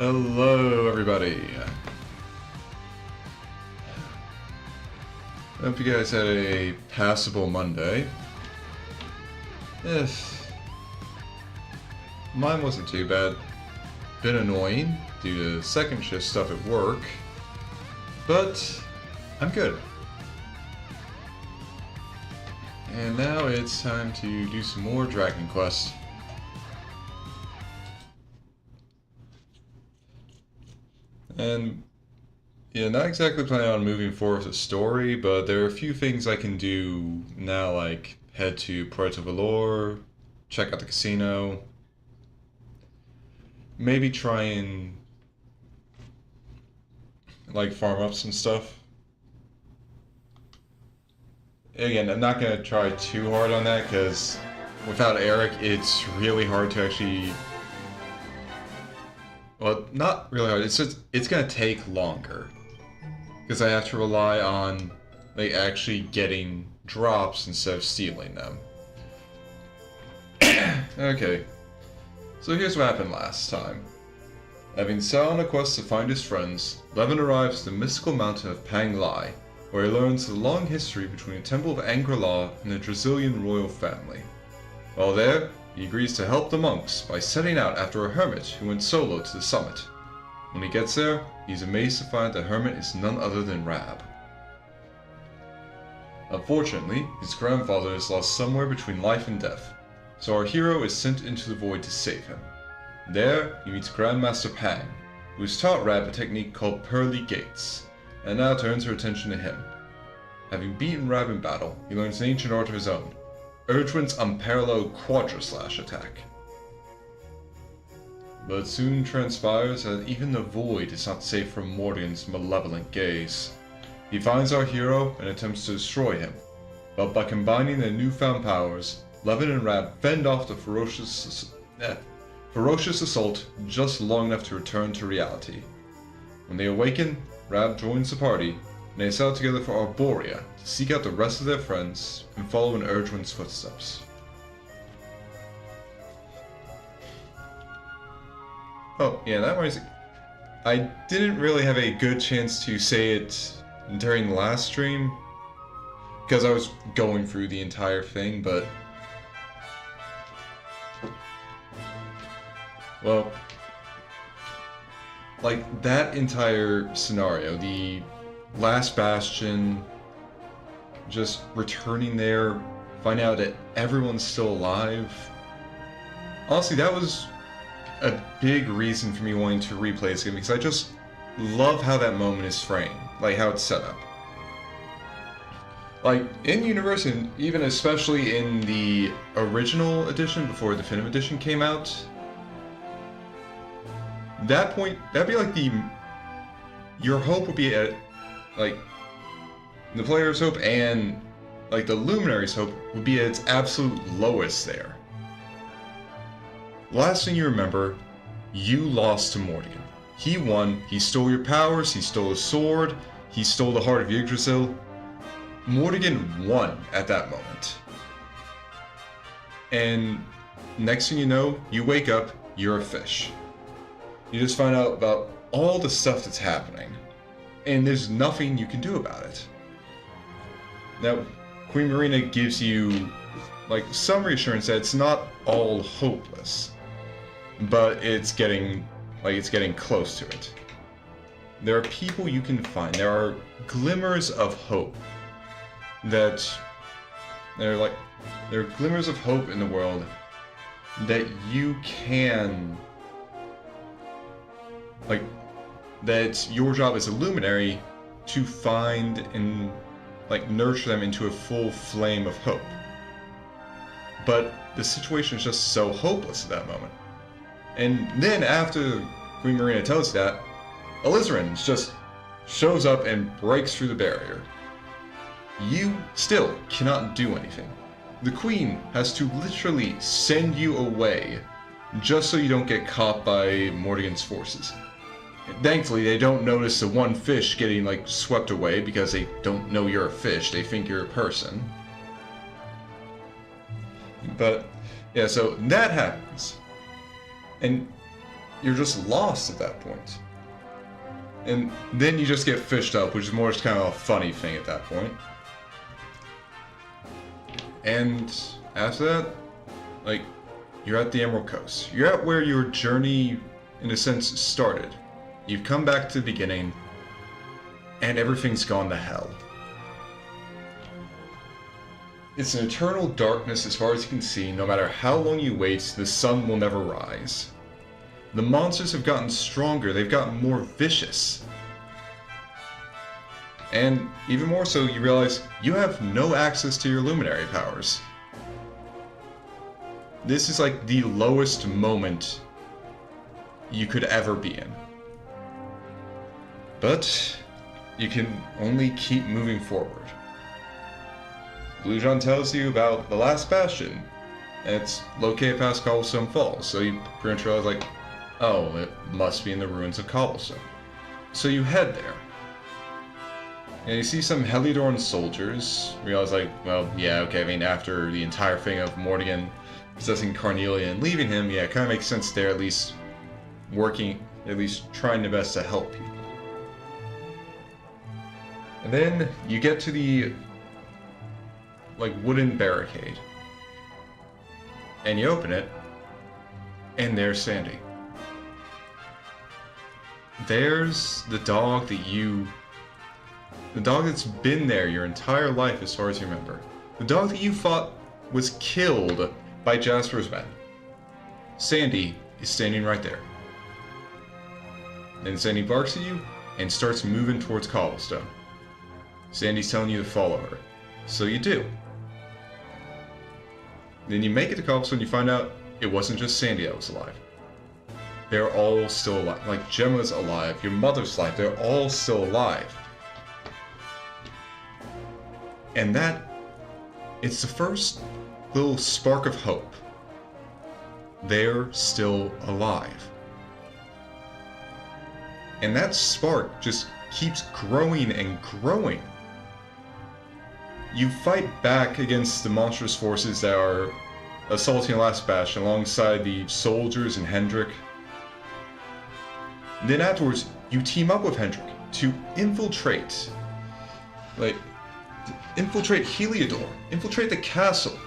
Hello, everybody. I hope you guys had a passable Monday. Mine wasn't too bad. Been annoying due to second shift stuff at work, but I'm good. And now it's time to do some more Dragon Quest. And yeah, not exactly planning on moving forward with the story, but there are a few things I can do now, like head to Puerto Valor, check out the casino, maybe try and like farm up some stuff. Again, I'm not going to try too hard on that because without Eric, it's really hard to actually... Well, not really hard. It's just, it's going to take longer because I have to rely on like actually getting drops instead of stealing them. Okay, so here's what happened last time. Having set on a quest to find his friends, Levin arrives at the mystical mountain of Pang Lai, where he learns the long history between the Temple of Angkor-La and the Brazilian royal family. While there, he agrees to help the monks by setting out after a hermit who went solo to the summit. When he gets there, he's amazed to find the hermit is none other than Rab. Unfortunately, his grandfather is lost somewhere between life and death, so our hero is sent into the void to save him. There, he meets Grandmaster Pang, who has taught Rab a technique called Pearly Gates, and now turns her attention to him. Having beaten Rab in battle, he learns an ancient art of his own, Erdwin's unparalleled Quadra-Slash attack. But it soon transpires that even the void is not safe from Morden's malevolent gaze. He finds our hero and attempts to destroy him, but by combining their newfound powers, Levin and Rab fend off the ferocious assault just long enough to return to reality. When they awaken, Rab joins the party, and they set out together for Arborea to seek out the rest of their friends and follow in Erdwin's footsteps. Oh, yeah, that was... I didn't really have a good chance to say it during the last stream, because I was going through the entire thing, but... Well... Like, that entire scenario, the last bastion, just returning there, finding out that everyone's still alive. Honestly, that was a big reason for me wanting to replay this game, because I just love how that moment is framed, like how it's set up. Like, in universe, and even especially in the original edition, before the Definitive Edition came out, that point, that'd be like your hope would be at, like, the player's hope and, like, the Luminary's hope would be at its absolute lowest there. Last thing you remember, you lost to Mordigan. He won, he stole your powers, he stole his sword, he stole the heart of Yggdrasil. Mordigan won at that moment. And next thing you know, you wake up, you're a fish. You just find out about all the stuff that's happening, and there's nothing you can do about it. Now, Queen Marina gives you, like, some reassurance that it's not all hopeless, but it's getting close to it. There are people you can find, there are glimmers of hope there are glimmers of hope in the world that you can... Like, that it's your job as a luminary to find and, like, nurture them into a full flame of hope. But the situation is just so hopeless at that moment. And then after Queen Marina tells you that, Alizarin just shows up and breaks through the barrier. You still cannot do anything. The Queen has to literally send you away just so you don't get caught by Mordigan's forces. Thankfully, they don't notice the one fish getting, like, swept away because they don't know you're a fish. They think you're a person. But, yeah, so that happens. And you're just lost at that point. And then you just get fished up, which is more just kind of a funny thing at that point. And after that, like, you're at the Emerald Coast. You're at where your journey, in a sense, started. You've come back to the beginning, and everything's gone to hell. It's an eternal darkness as far as you can see. No matter how long you wait, the sun will never rise. The monsters have gotten stronger, they've gotten more vicious. And even more so, you realize you have no access to your luminary powers. This is like the lowest moment you could ever be in. But you can only keep moving forward. Blue John tells you about the last bastion, and it's located past Cobblestone Falls, so you pretty much realize, like, oh, it must be in the ruins of Cobblestone. So you head there. And you see some Helidorn soldiers. Realize, like, well, yeah, okay, I mean, after the entire thing of Mornigan possessing Carnelia and leaving him, yeah, it kind of makes sense they're at least working, at least trying their best to help people. And then you get to the, like, wooden barricade. And you open it, and there's Sandy. There's the dog that the dog that's been there your entire life as far as you remember. The dog that you thought was killed by Jasper's men. Sandy is standing right there. Then Sandy barks at you and starts moving towards Cobblestone. Sandy's telling you to follow her. So you do. Then you make it to Cobblestone and you find out it wasn't just Sandy that was alive. They're all still alive. Like, Gemma's alive, your mother's alive, they're all still alive. And that, it's the first little spark of hope. They're still alive. And that spark just keeps growing and growing. You fight back against the monstrous forces that are assaulting the last bastion alongside the soldiers and Hendrik. Then afterwards, you team up with Hendrik to infiltrate Heliodor, infiltrate the castle,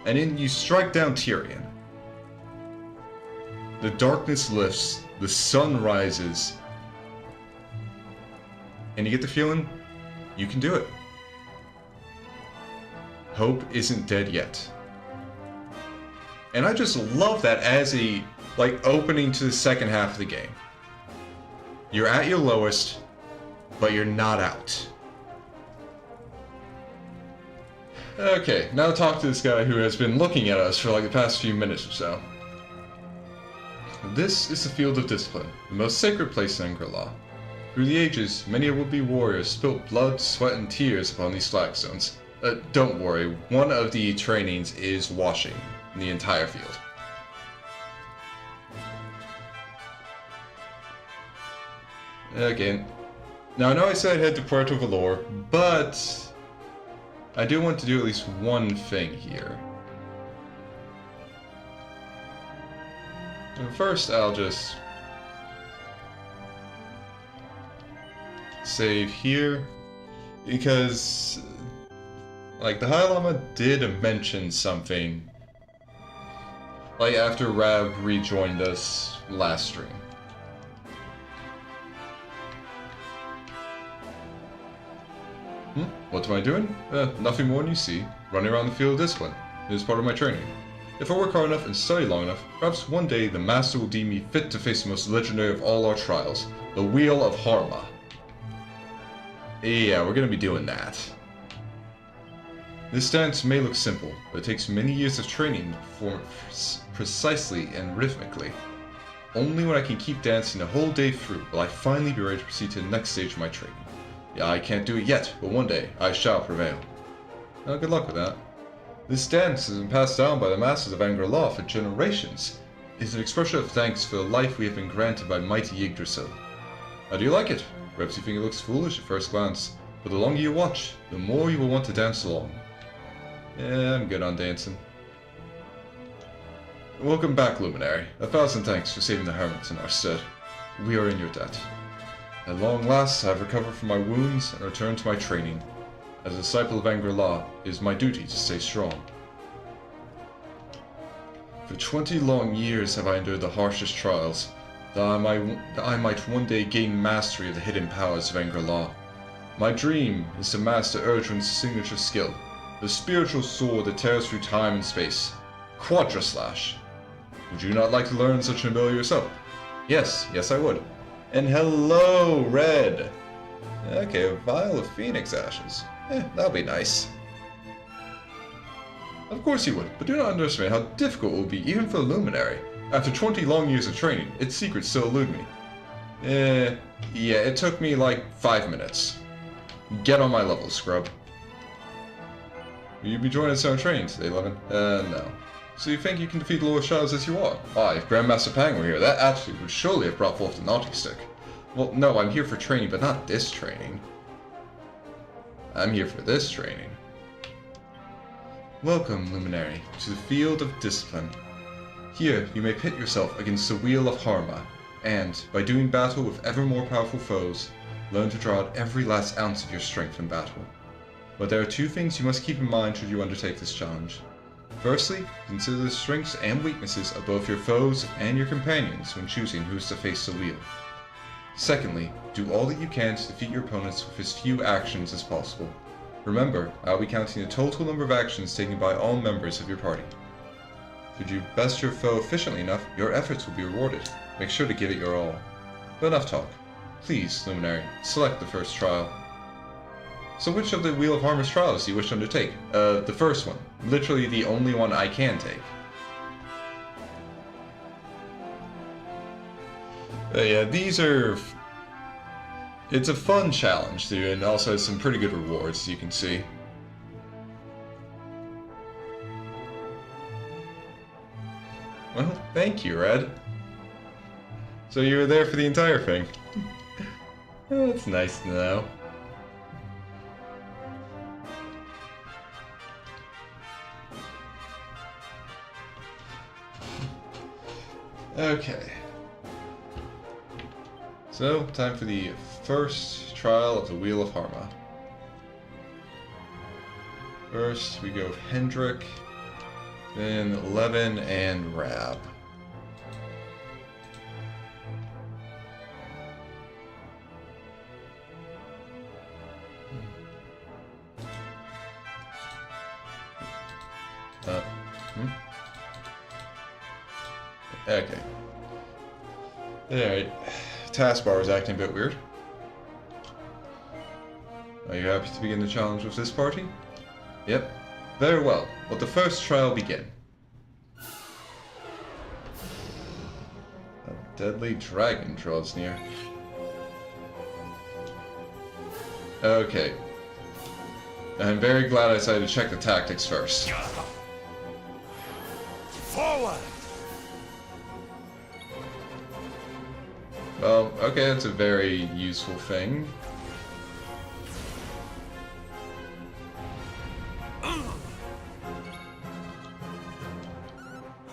and then you strike down Tyrion. The darkness lifts, the sun rises, and you get the feeling you can do it. Hope isn't dead yet. And I just love that as a, like, opening to the second half of the game. You're at your lowest, but you're not out. Okay, now talk to this guy who has been looking at us for like the past few minutes or so. This is the Field of Discipline, the most sacred place in Angkor. Through the ages, many would-be warriors spilt blood, sweat, and tears upon these flagstones. Don't worry, one of the trainings is washing the entire field. Again, now I know I said I'd head to Puerto Valor, but I do want to do at least one thing here. So first, I'll just save here, because, like, the High Llama did mention something, like, after Rab rejoined us last stream. What am I doing? Nothing more than you see. Running around the Field of Discipline. It is part of my training. If I work hard enough and study long enough, perhaps one day the Master will deem me fit to face the most legendary of all our trials, the Wheel of Harma. Yeah, we're gonna be doing that. This dance may look simple, but it takes many years of training to perform precisely and rhythmically. Only when I can keep dancing the whole day through will I finally be ready to proceed to the next stage of my training. Yeah, I can't do it yet, but one day I shall prevail. Well, good luck with that. This dance has been passed down by the masters of Angkor for generations. It is an expression of thanks for the life we have been granted by mighty Yggdrasil. How do you like it? Perhaps you think it looks foolish at first glance, but the longer you watch, the more you will want to dance along. Yeah, I'm good on dancing. Welcome back, Luminary. 1,000 thanks for saving the hermits in our stead. We are in your debt. At long last, I have recovered from my wounds and returned to my training. As a disciple of Angri-La, it is my duty to stay strong. For 20 long years have I endured the harshest trials, that I might one day gain mastery of the hidden powers of Angri-La. My dream is to master Erdrun's signature skill, the spiritual sword that tears through time and space, Quadra Slash. Would you not like to learn such an ability yourself? Yes, I would. And hello, Red! Okay, a vial of Phoenix Ashes. That'll be nice. Of course you would, but do not underestimate how difficult it will be even for a Luminary. After 20 long years of training, its secrets still elude me. Yeah, it took me like 5 minutes. Get on my level, scrub. Will you be joining us in our training today, Levin? No. So you think you can defeat the lowest shadows as you are? If Grandmaster Pang were here, that attitude would surely have brought forth the naughty stick. Well, no, I'm here for training, but not this training. I'm here for this training. Welcome, Luminary, to the field of discipline. Here, you may pit yourself against the wheel of Harma, and, by doing battle with ever more powerful foes, learn to draw out every last ounce of your strength in battle. But there are 2 things you must keep in mind should you undertake this challenge. Firstly, consider the strengths and weaknesses of both your foes and your companions when choosing who is to face the wheel. Secondly, do all that you can to defeat your opponents with as few actions as possible. Remember, I will be counting the total number of actions taken by all members of your party. Should you best your foe efficiently enough, your efforts will be rewarded. Make sure to give it your all. But enough talk. Please, Luminary, select the first trial. So which of the Wheel of Harm's trials do you wish to undertake? The first one. Literally the only one I can take. Yeah, these are... It's a fun challenge, dude, and also has some pretty good rewards, as you can see. Well, thank you, Red. So you were there for the entire thing. That's nice to know. Okay. So, time for the first trial of the Wheel of Harma. First, we go with Hendrik, then Levin and Rab. Okay. Alright. Taskbar is acting a bit weird. Are you happy to begin the challenge with this party? Yep. Very well. Let the first trial begin. A deadly dragon draws near. Okay. I'm very glad I decided to check the tactics first. Forward! Well, okay, that's a very useful thing.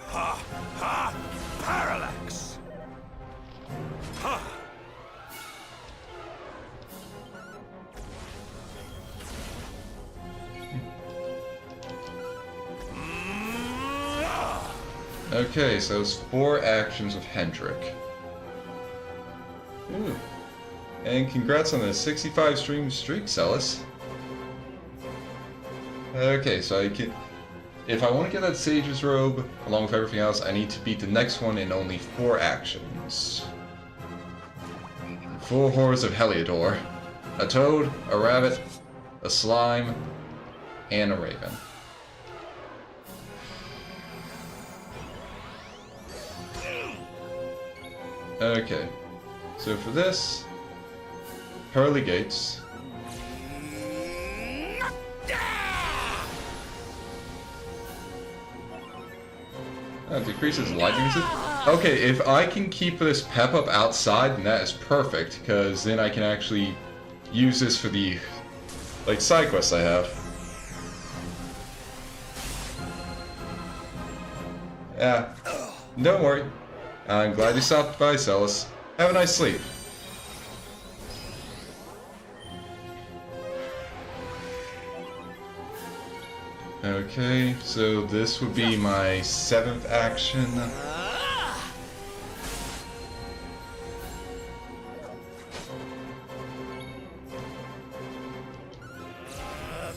Ha! Ha! Parallax! Ha! Okay, so it's 4 actions of Hendrik. Ooh. And congrats on the 65 stream streak, Celis. Okay, so I can... If I want to get that Sage's Robe, along with everything else, I need to beat the next one in only 4 actions. 4 hordes of Heliodor. A toad, a rabbit, a slime, and a raven. Okay. So for this, Pearly Gates. Decreases lightning resist. Okay, if I can keep this pep up outside, then that is perfect, because then I can actually use this for the, like, side quests I have. Yeah. Don't worry. I'm glad you stopped by, Celis. Have a nice sleep. Okay, so this would be my 7th action.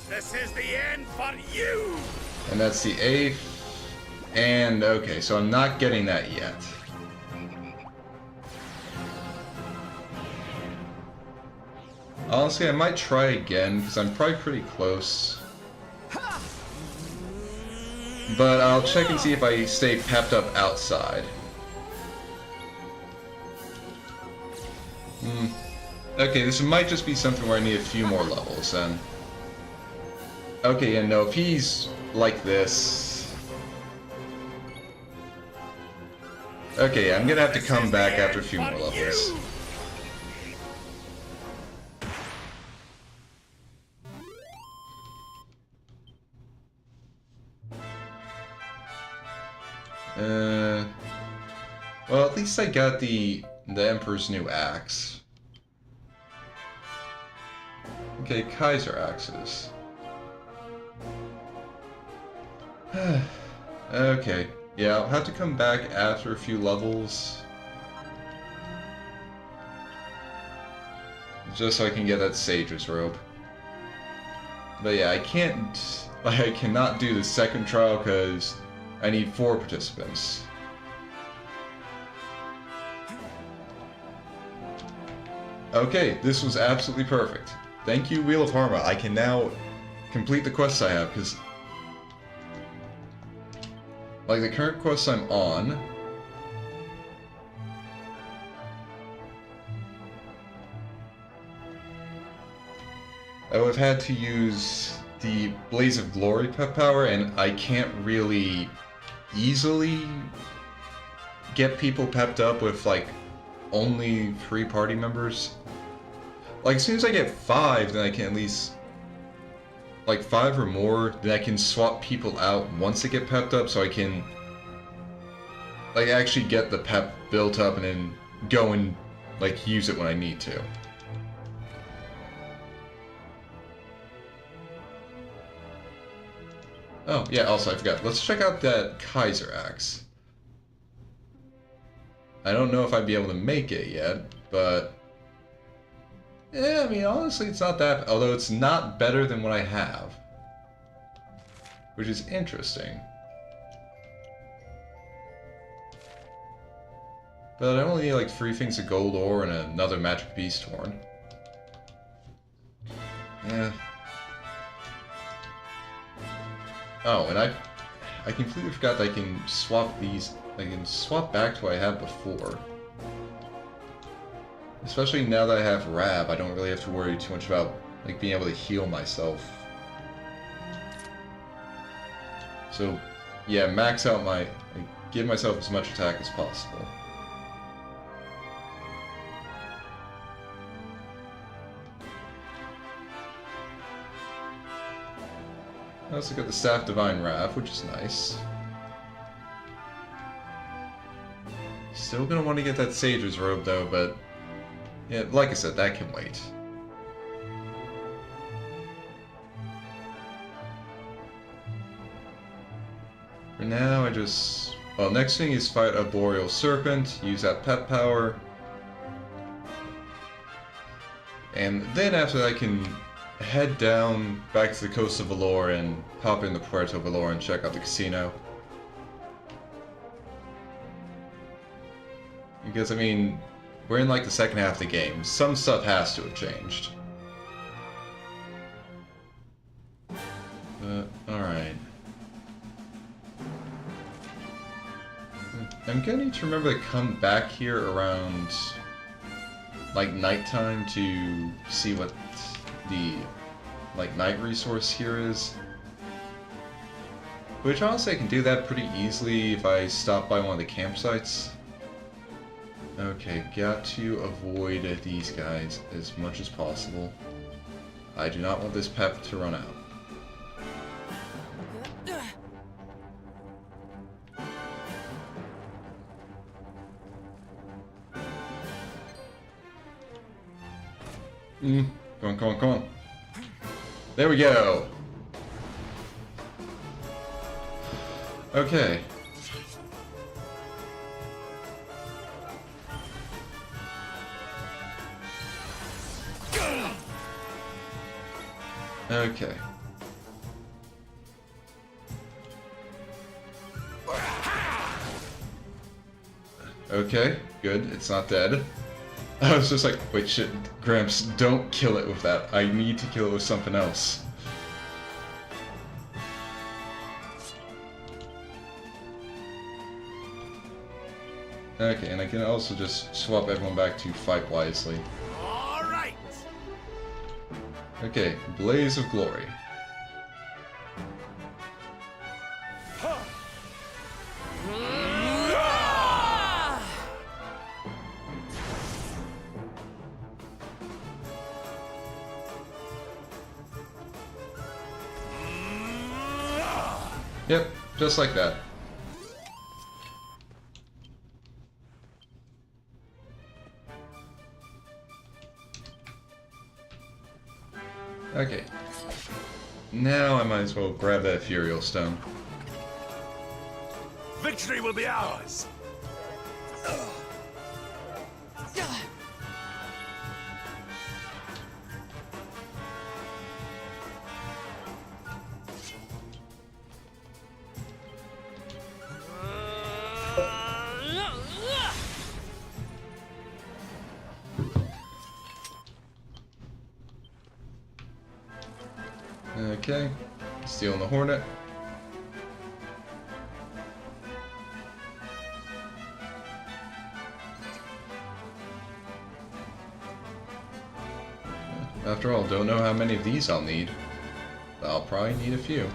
This is the end for you! And that's the 8th. And okay, so I'm not getting that yet. Honestly, I might try again, because I'm probably pretty close. But I'll check and see if I stay pepped up outside. Okay, this might just be something where I need a few more levels, then. Okay, yeah, no, if he's like this... Okay, I'm gonna have to come back after a few more levels. Well, at least I got the Emperor's new axe. Okay, Kaiser axes. Okay, yeah, I'll have to come back after a few levels. Just so I can get that Sage's robe. But yeah, I cannot do the second trial because I need 4 participants. Okay, this was absolutely perfect. Thank you, Wheel of Harma. I can now complete the quests I have, because... like, the current quest I'm on... I would have had to use the Blaze of Glory pep power, and I can't really easily get people pepped up with, like, only 3 party members. Like, as soon as I get 5, then I can at least... like, 5 or more, then I can swap people out once they get pepped up, so I can... like, actually get the pep built up and then go and, like, use it when I need to. Oh, yeah, also I forgot. Let's check out that Kaiser axe. I don't know if I'd be able to make it yet, but... yeah, I mean, honestly, it's not that... although it's not better than what I have. Which is interesting. But I only need, like, 3 things of gold ore and another magic beast horn. Yeah. Oh, and I completely forgot that I can swap these... I can swap back to what I had before. Especially now that I have Rab, I don't really have to worry too much about, like, being able to heal myself. So, yeah, max out my... like, give myself as much attack as possible. I also got the Staff Divine Wrath, which is nice. Still gonna want to get that Sage's robe though, but yeah, like I said, that can wait. For now, I just... well, next thing is fight a Boreal Serpent, use that pep power. And then after that I can head down back to the coast of Valor and hop into Puerto Valor and check out the casino. Because, I mean, we're in like the second half of the game. Some stuff has to have changed. Alright. I'm gonna need to remember to come back here around, like, nighttime to see what the, like, night resource here is. Which, honestly, I can do that pretty easily if I stop by one of the campsites. Okay, got to avoid these guys as much as possible. I do not want this pep to run out. Come on, come on, come on. There we go. Okay. Okay. Okay, good. It's not dead. I was just like, wait, shit, Gramps, don't kill it with that. I need to kill it with something else. Okay, and I can also just swap everyone back to fight wisely. All right. Okay, Blaze of Glory. Yep, just like that. Okay. Now I might as well grab that Ethereal Stone. Victory will be ours. Okay. Stealing the Hornet. After all, don't know how many of these I'll need. I'll probably need a few.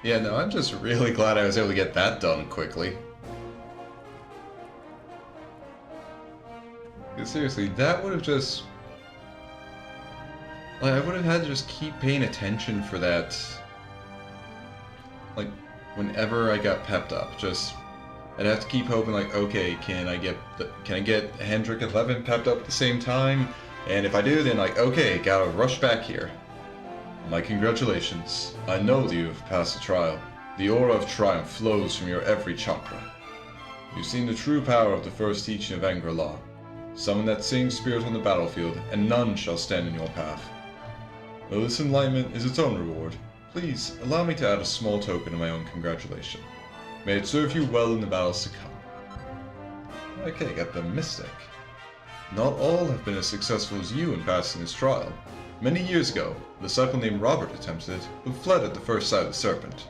Yeah, no, I'm just really glad I was able to get that done quickly. Because seriously, that would have just... Like, I would have had to just keep paying attention for that. Like, whenever I got pepped up, just... I'd have to keep hoping, like, okay, can I get Hendrik and Levin pepped up at the same time? And if I do, then, like, okay, gotta rush back here. My congratulations. I know that you have passed the trial. The aura of triumph flows from your every chakra. You've seen the true power of the first teaching of Angkor. Summon that same spirit on the battlefield, and none shall stand in your path. Though this enlightenment is its own reward, please allow me to add a small token of my own congratulation. May it serve you well in the battles to come. Okay, got the Mystic. Not all have been as successful as you in passing this trial. Many years ago, a disciple named Robert attempted it, but fled at the first sight of the serpent.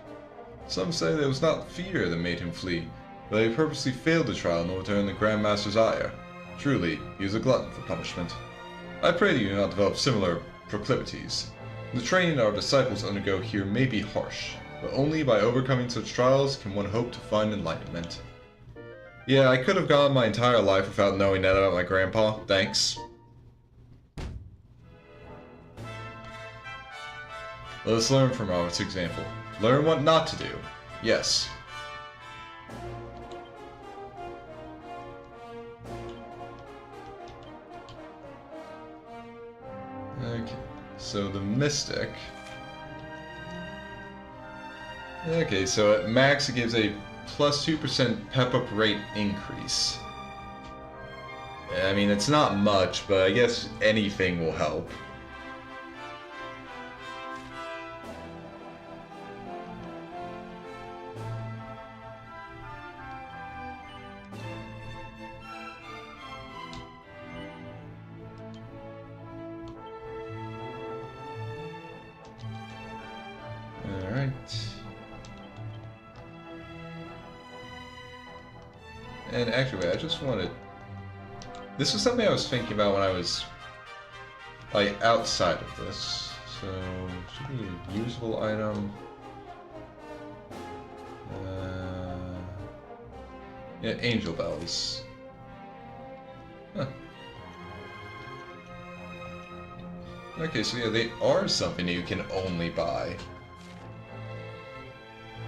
Some say that it was not fear that made him flee, but that he purposely failed the trial in order to earn the Grand Master's ire. Truly, he was a glutton for punishment. I pray that you do not develop similar proclivities. The training our disciples undergo here may be harsh, but only by overcoming such trials can one hope to find enlightenment. Yeah, I could have gone my entire life without knowing that about my grandpa. Thanks. Let us learn from Robert's example. Learn what not to do. Yes. Okay, so the Mystic. Okay, so at max it gives a plus 2% pep-up rate increase. I mean, it's not much, but I guess anything will help. And actually, I just wanted... This was something I was thinking about when I was, like, outside of this. So, should be a usable item. Yeah, Angel Bells. Huh. Okay, so yeah, they are something you can only buy.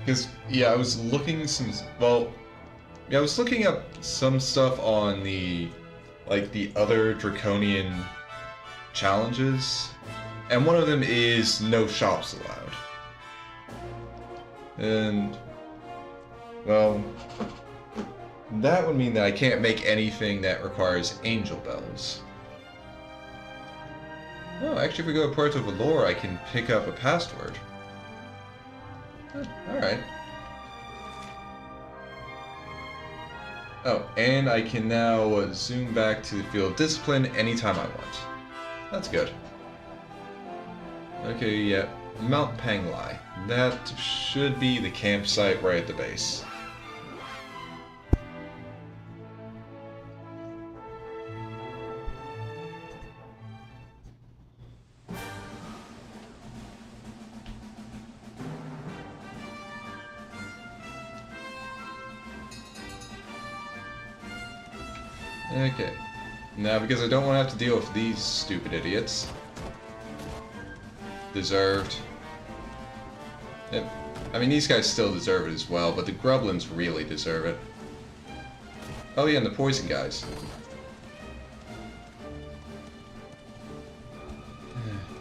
Because, yeah, I was looking I was looking up some stuff on the, like, the other Draconian challenges, and one of them is no shops allowed. And, well, that would mean that I can't make anything that requires angel bells. Oh, actually, if we go to Puerto Valor, I can pick up a password. Alright. Oh, and I can now zoom back to the field of discipline anytime I want. That's good. Okay, yeah. Mount Panglai. That should be the campsite right at the base. Okay. Now, because I don't want to have to deal with these stupid idiots. Deserved. Yep. I mean, these guys still deserve it as well, but the Grublins really deserve it. Oh yeah, and the poison guys.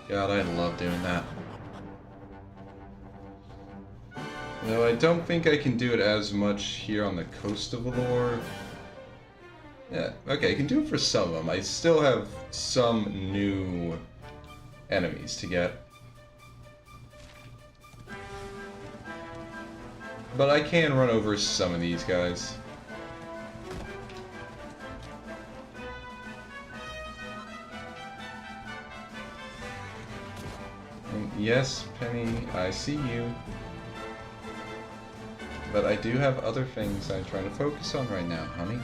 God, I love doing that. Though I don't think I can do it as much here on the coast of Valor. Yeah, okay, I can do it for some of them. I still have some new enemies to get. But I can run over some of these guys. And yes, Penny, I see you. But I do have other things I'm trying to focus on right now, honey.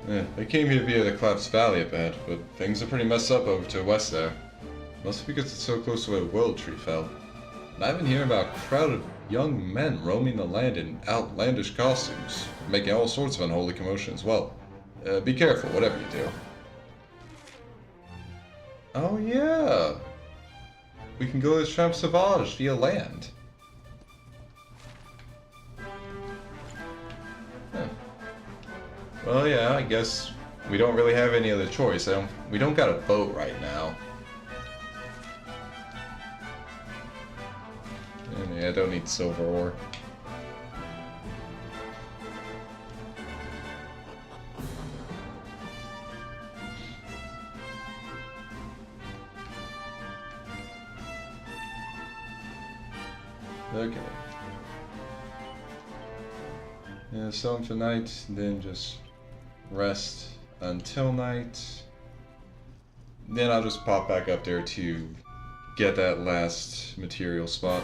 Yeah, I came here via the Collapsed Valley a bit, but things are pretty messed up over to the west there. Mostly because it's so close to where the World Tree fell. And I've been hearing about a crowd of young men roaming the land in outlandish costumes, making all sorts of unholy commotion as well. Be careful, whatever you do. Oh yeah! We can go to Champ Sauvage via land. Huh. Well, yeah, I guess we don't really have any other choice. We don't got a boat right now. And yeah, I don't need silver ore. Okay. Yeah, so for night, then just rest until night. Then I'll just pop back up there to get that last material spot.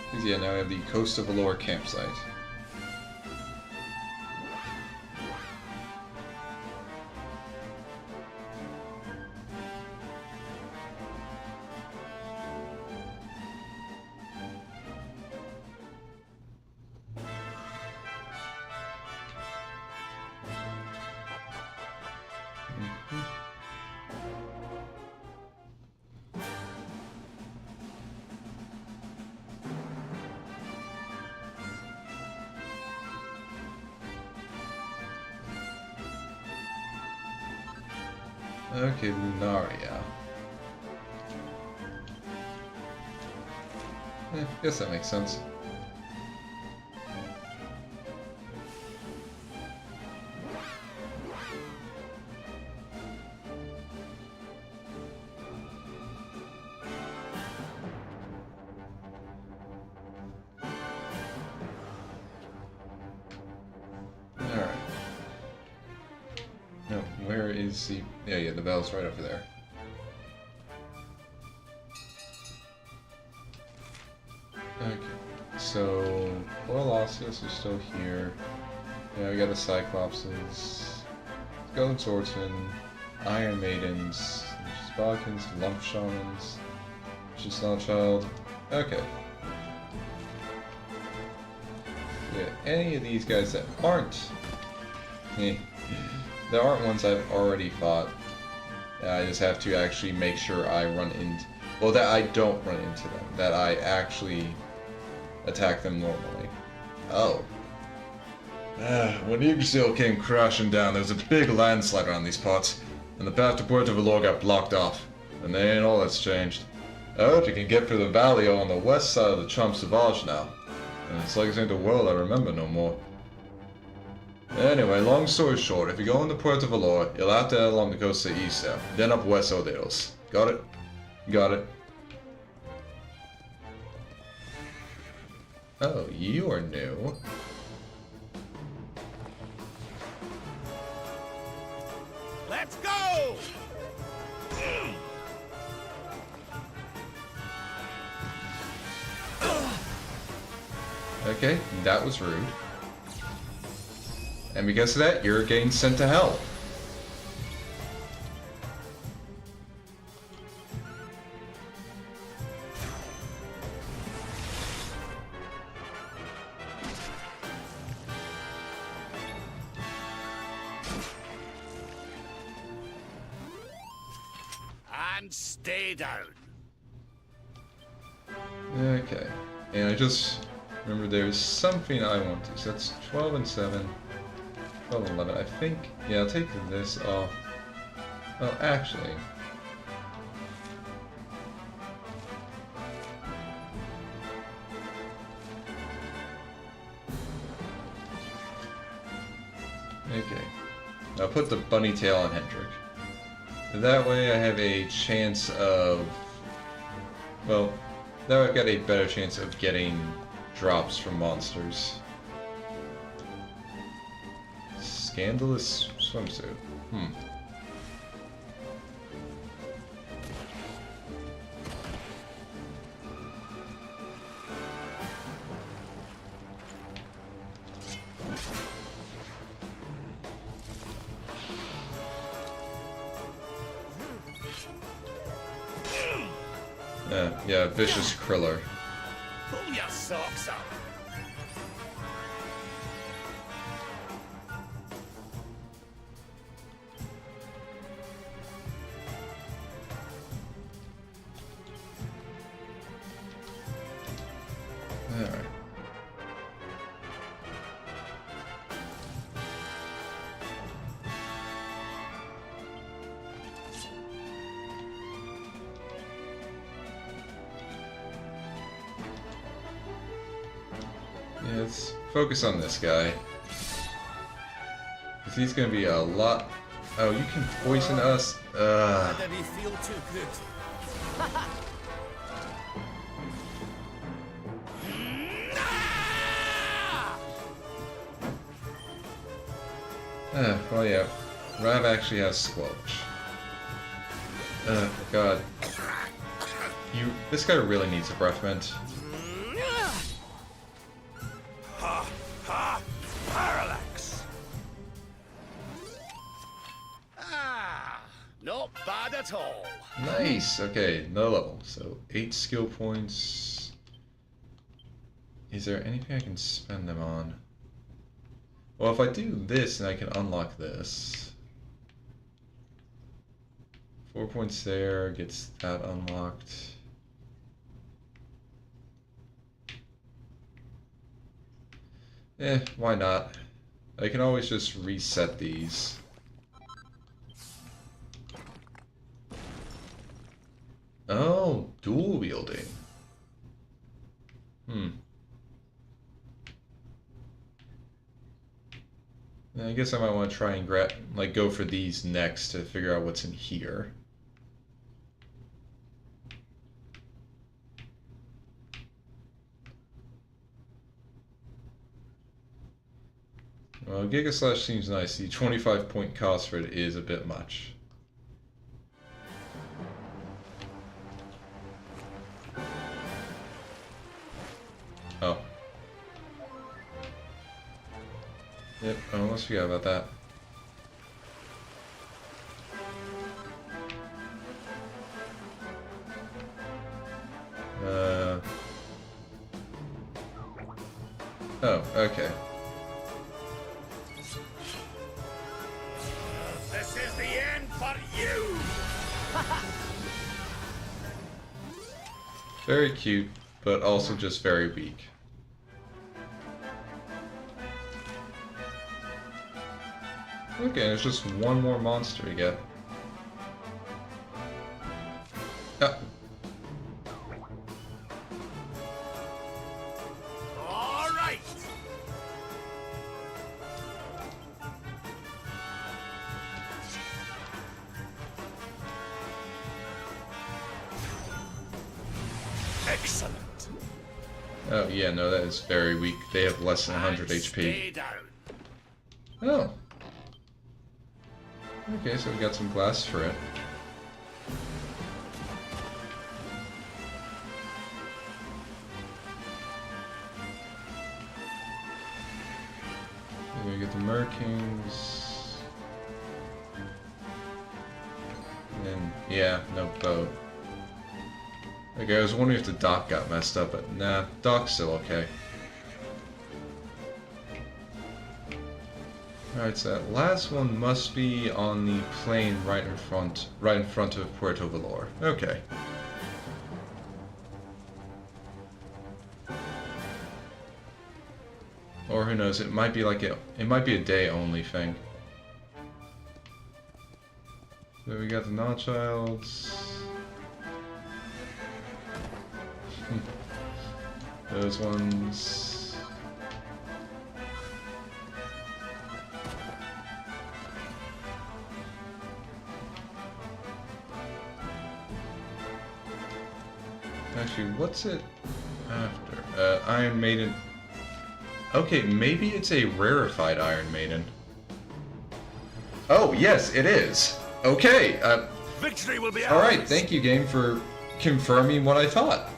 Because yeah, now I have the Coast of Valor campsite. Okay, Lunaria. Guess that makes sense. Where is the... Yeah, the bell's right over there. Okay. so Colossus is still here. Yeah, we got the Cyclopses, Skeleton Swordsmen, Iron Maidens, Sparkins, Lump Shamans, Child. Okay. Yeah, any of these guys that aren't... there aren't ones I've already fought. I just have to actually make sure I run into... well, that I don't run into them. That I actually attack them normally. Oh. When Yggdrasil came crashing down, there was a big landslide around these parts, and the path to Puerto Valor got blocked off. And then all that's changed. I hope you can get through the valley on the west side of the Champ Sauvage now. And it's like it ain't the world I remember no more. Anyway, long story short, if you go into Puerto Valor, you'll have to head along the coast to east there, then up West Odeos. Got it? Got it. Oh, you are new. Let's go! Okay, that was rude. And because of that, you're getting sent to hell. And stay down. Okay, and I just remember there's something I want to. So that's 12 and 7. 12 and 11. I think, yeah, I'll take this off. Well, actually. Okay. I'll put the bunny tail on Hendrik. That way I have a chance of... well, now I've got a better chance of getting drops from monsters. Scandalous swimsuit. Yeah, vicious Kriller. Pull your socks up. Alright. Yeah, let's focus on this guy. Because he's gonna be a lot... oh, you can poison us? Let me feel too good. Well, yeah. Rav actually has Squelch. God. This guy really needs a breath mint. Ha! Ha! Parallax! Ah! Not bad at all. Nice! Okay, another level. So, 8 skill points. Is there anything I can spend them on? Well, if I do this, then I can unlock this. 4 points there, gets that unlocked. Why not? I can always just reset these. Oh, dual wielding. Yeah, I guess I might want to try and go for these next to figure out what's in here. Well, Giga Slash seems nice. The 25-point cost for it is a bit much. Oh, Oh, let's forget about that. Oh, okay. This is the end for you! Very cute, but also just very weak. Okay, there's just one more monster to get. Ah. All right! Excellent. Oh, yeah, no, that is very weak. They have less than 100 HP. Stay down. Oh. Okay, so we got some glass for it. Then we get the Merkings. And then, yeah, no boat. Okay, I was wondering if the dock got messed up, but nah, dock's still okay. Alright, so that last one must be on the plain right in front of Puerto Valor. Okay. Or who knows, it might be like it might be a day only thing. So we got the Notchilds. Those ones. Actually, what's it after? Iron Maiden. Okay, maybe it's a rarefied Iron Maiden. Oh, yes, it is. Okay, Victory will be ours. alright, thank you, game, for confirming what I thought.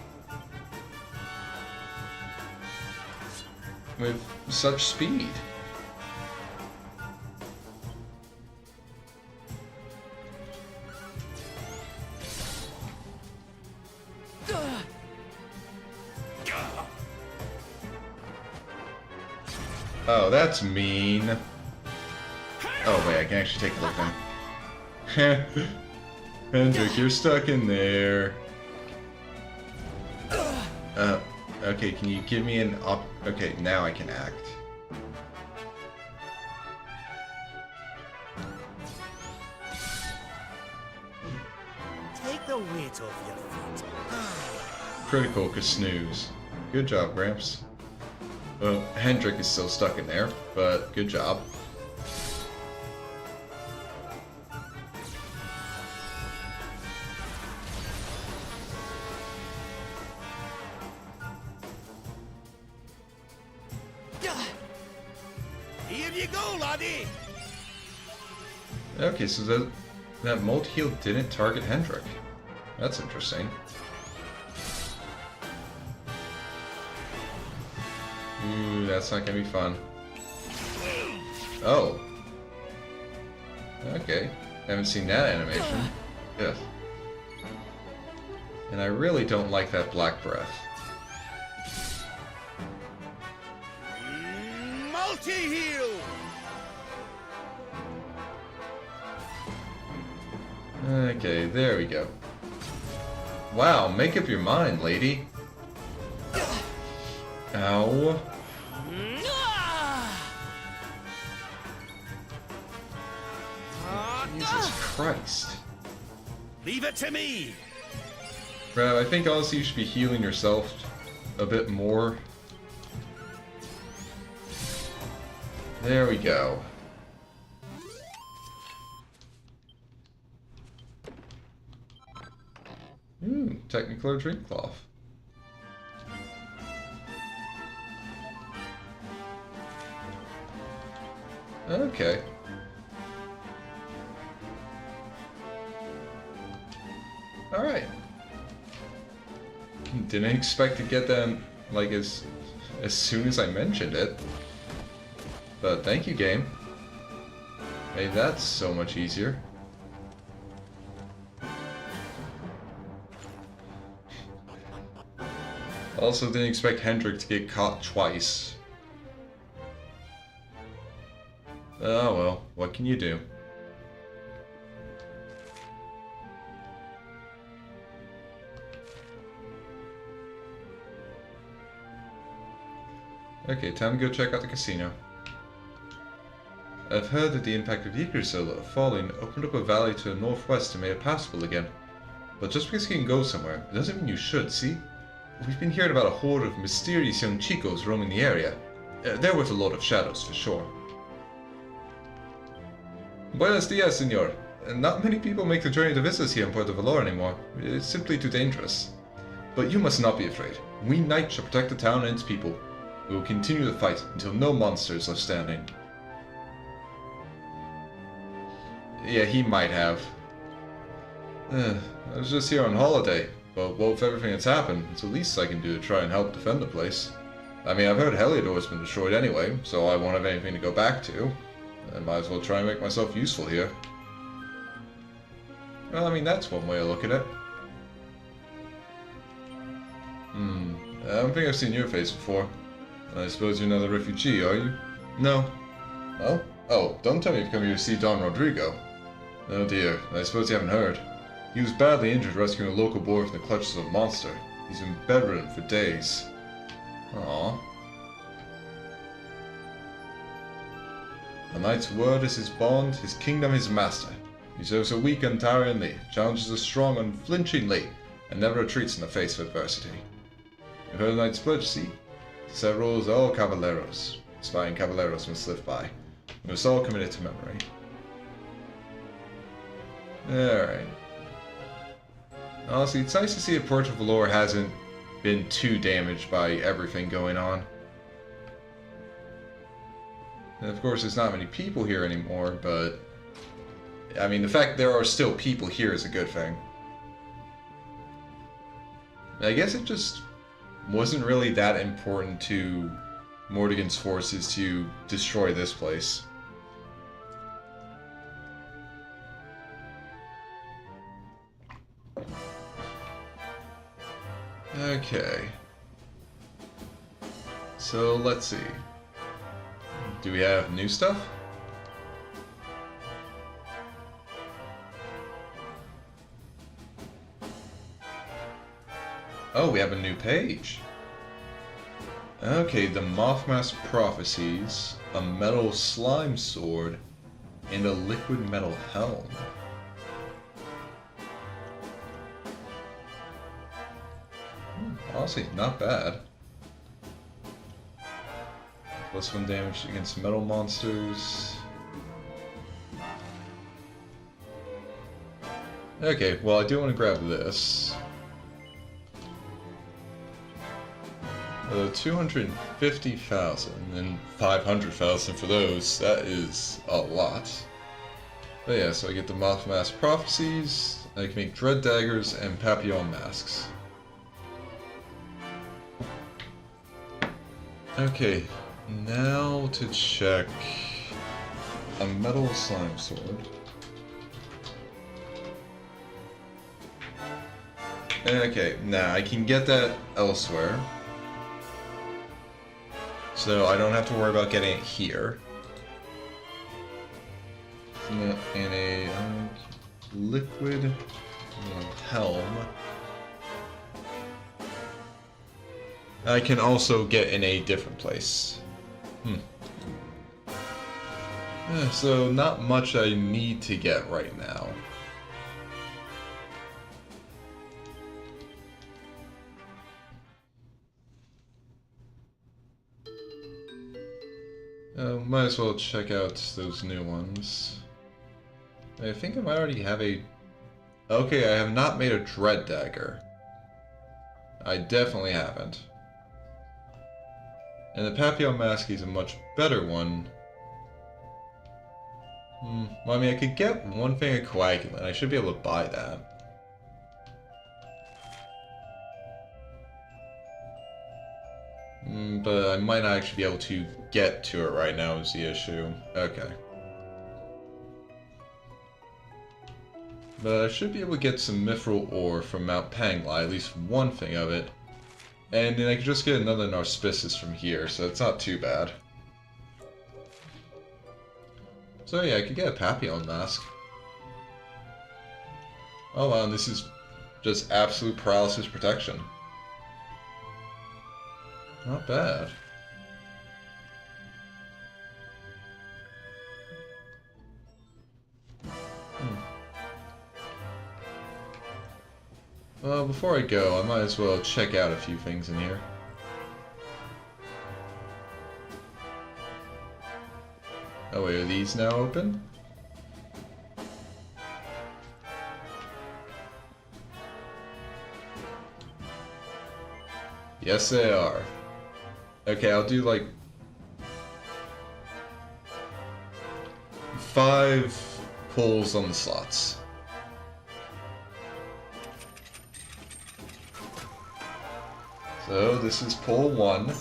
With such speed. Oh, that's mean. Oh, wait, I can actually take a look now. Hendrik, you're stuck in there. Okay, can you give me an okay, now I can act. Take the weight off your feet. Critical could snooze. Good job, Gramps. Well, Hendrik is still stuck in there, but good job. Here you go, laddie. Okay, so that multi-heal didn't target Hendrik. That's interesting. Ooh, that's not gonna be fun. Oh. Okay. Haven't seen that animation. Yes. And I really don't like that black breath. Multi-heal. Okay, there we go. Wow, make up your mind, lady. Ow. Jesus Christ. Leave it to me. Brad, I think honestly you should be healing yourself a bit more. There we go. Technicolor drink cloth. Okay. Alright. Didn't expect to get them, like, as soon as I mentioned it. But thank you, game. Made that so much easier. Also didn't expect Hendrik to get caught twice. Oh well, what can you do? Okay, time to go check out the casino. I've heard that the impact of Yggdrasil falling opened up a valley to the northwest and made it passable again. But just because you can go somewhere, it doesn't mean you should, see? We've been hearing about a horde of mysterious young chicos roaming the area. They're with a lot of shadows, for sure. Buenos dias, senor. Not many people make the journey to visit us here in Puerto Valor anymore. It's simply too dangerous. But you must not be afraid. We knights shall protect the town and its people. We will continue the fight until no monsters are standing. Yeah, he might have. I was just here on holiday, but with everything that's happened, it's the least I can do to try and help defend the place. I mean, I've heard Heliodor's been destroyed anyway, so I won't have anything to go back to. I might as well try and make myself useful here. Well, I mean, that's one way of looking at it. I don't think I've seen your face before. I suppose you're another refugee, are you? No. Oh? Oh, don't tell me you've come here to see Don Rodrigo. Oh dear, I suppose you haven't heard. He was badly injured rescuing a local boy from the clutches of a monster. He's been bedridden for days. Aww. The knight's word is his bond, his kingdom his master. He serves the weak untiringly, challenges the strong unflinchingly, and never retreats in the face of adversity. You've heard the knight's pledge, see? Several is all caballeros. Inspiring caballeros must live by. We must all commit it to memory. Alright. Honestly, it's nice to see that Puerto Valor hasn't been too damaged by everything going on. And of course, there's not many people here anymore, but... I mean, the fact there are still people here is a good thing. I guess it just wasn't really that important to Mordegon's forces to destroy this place. Okay. So, let's see. Do we have new stuff? Oh, we have a new page. Okay, the Mothmask Prophecies, a metal slime sword, and a liquid metal helm. Honestly, not bad. +1 damage against metal monsters. Okay, well I do want to grab this. 250,000 and 500,000 for those. That is a lot. But yeah, so I get the Mothmask Prophecies. I can make Dread Daggers and Papillon Masks. Okay, now to check a metal slime sword. Okay, now I can get that elsewhere. So I don't have to worry about getting it here. And a liquid helm. I can also get in a different place. So not much I need to get right now. Might as well check out those new ones. I think I might already have a... Okay, I have not made a Dread Dagger. I definitely haven't. And the Papillon Mask is a much better one. Well, I mean, I could get one thing of Coagulant. I should be able to buy that. but I might not actually be able to get to it right now is the issue. Okay. But I should be able to get some mithril ore from Mount Panglai, at least one thing of it. And then I could just get another Narcissus from here, so it's not too bad. So yeah, I could get a Papillon mask. Oh wow, and this is just absolute paralysis protection. Not bad. Well, before I go, I might as well check out a few things in here. Oh wait, are these now open? Yes, they are. Okay, I'll do like 5 pulls on the slots. So this is pull 1.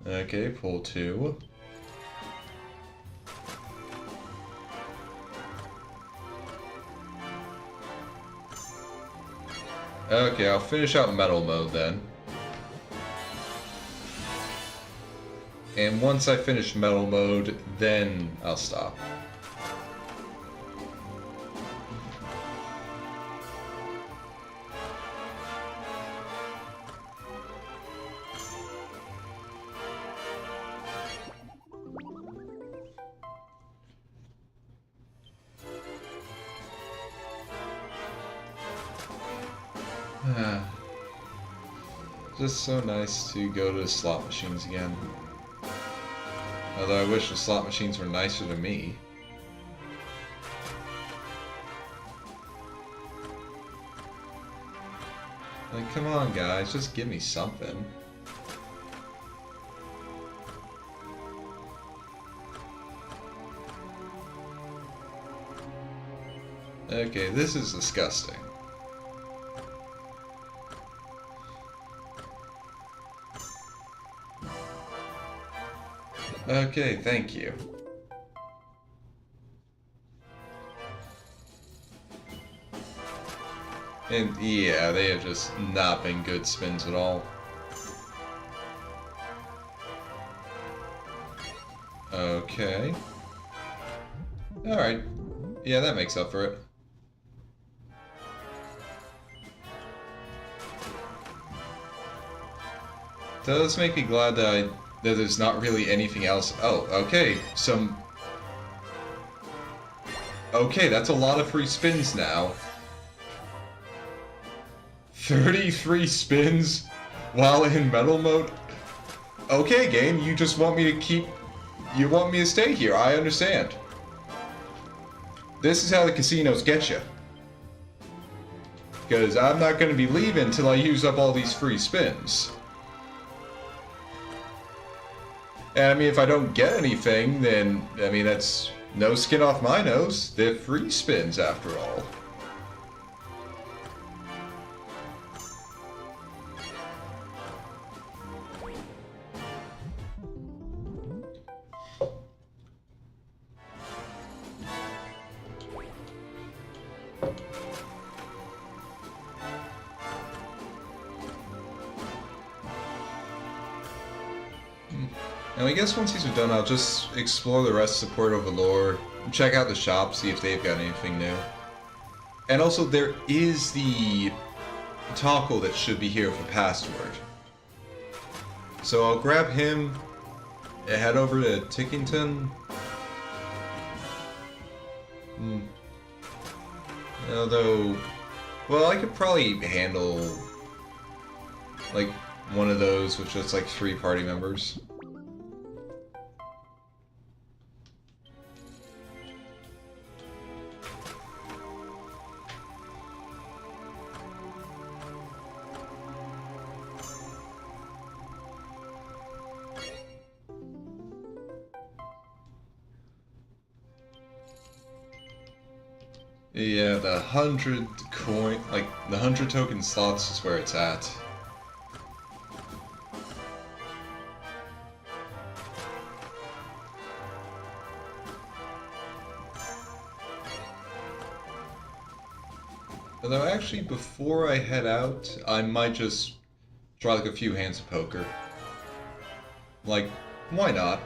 Okay, pull 2. Okay, I'll finish out metal mode then. And once I finish metal mode, then I'll stop. Just so nice to go to the slot machines again. Although I wish the slot machines were nicer to me. Like, come on guys, just give me something. Okay, this is disgusting. Okay, thank you. And yeah, they have just not been good spins at all. Okay. Alright. Yeah, that makes up for it. Does make me glad that there's not really anything else. Oh, okay. Okay, that's a lot of free spins now. 33 spins while in metal mode? Okay, game, you just want me to keep... You want me to stay here, I understand. This is how the casinos get you. Because I'm not going to be leaving until I use up all these free spins. And I mean, if I don't get anything, then, I mean, that's no skin off my nose. They're free spins, after all. And I guess once these are done, I'll just explore the rest of Port of Valor, check out the shop, see if they've got anything new. And also, there is the taco that should be here for Password. So I'll grab him, head over to Tickington. Although, well, I could probably handle, like, one of those with just, like, 3 party members. Yeah, the 100 coin, like, the 100 token slots is where it's at. Although actually, before I head out, I might just try like a few hands of poker. Like, why not?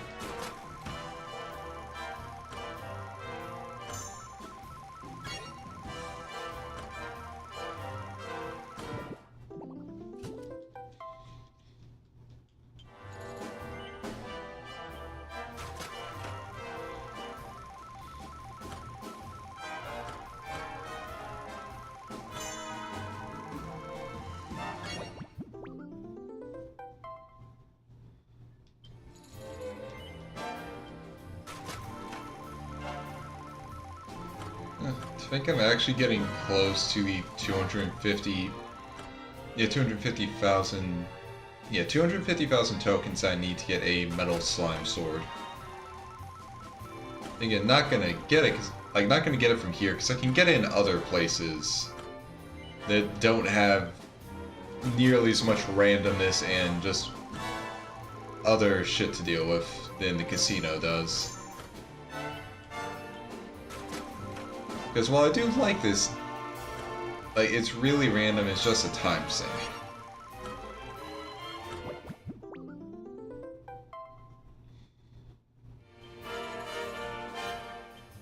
I think I'm actually getting close to the 250... Yeah, 250,000... Yeah, 250,000 tokens I need to get a metal slime sword. Again, not gonna get it, not gonna get it from here, because I can get it in other places that don't have nearly as much randomness and just other shit to deal with than the casino does. Because while I do like this, like, it's really random, it's just a time sink.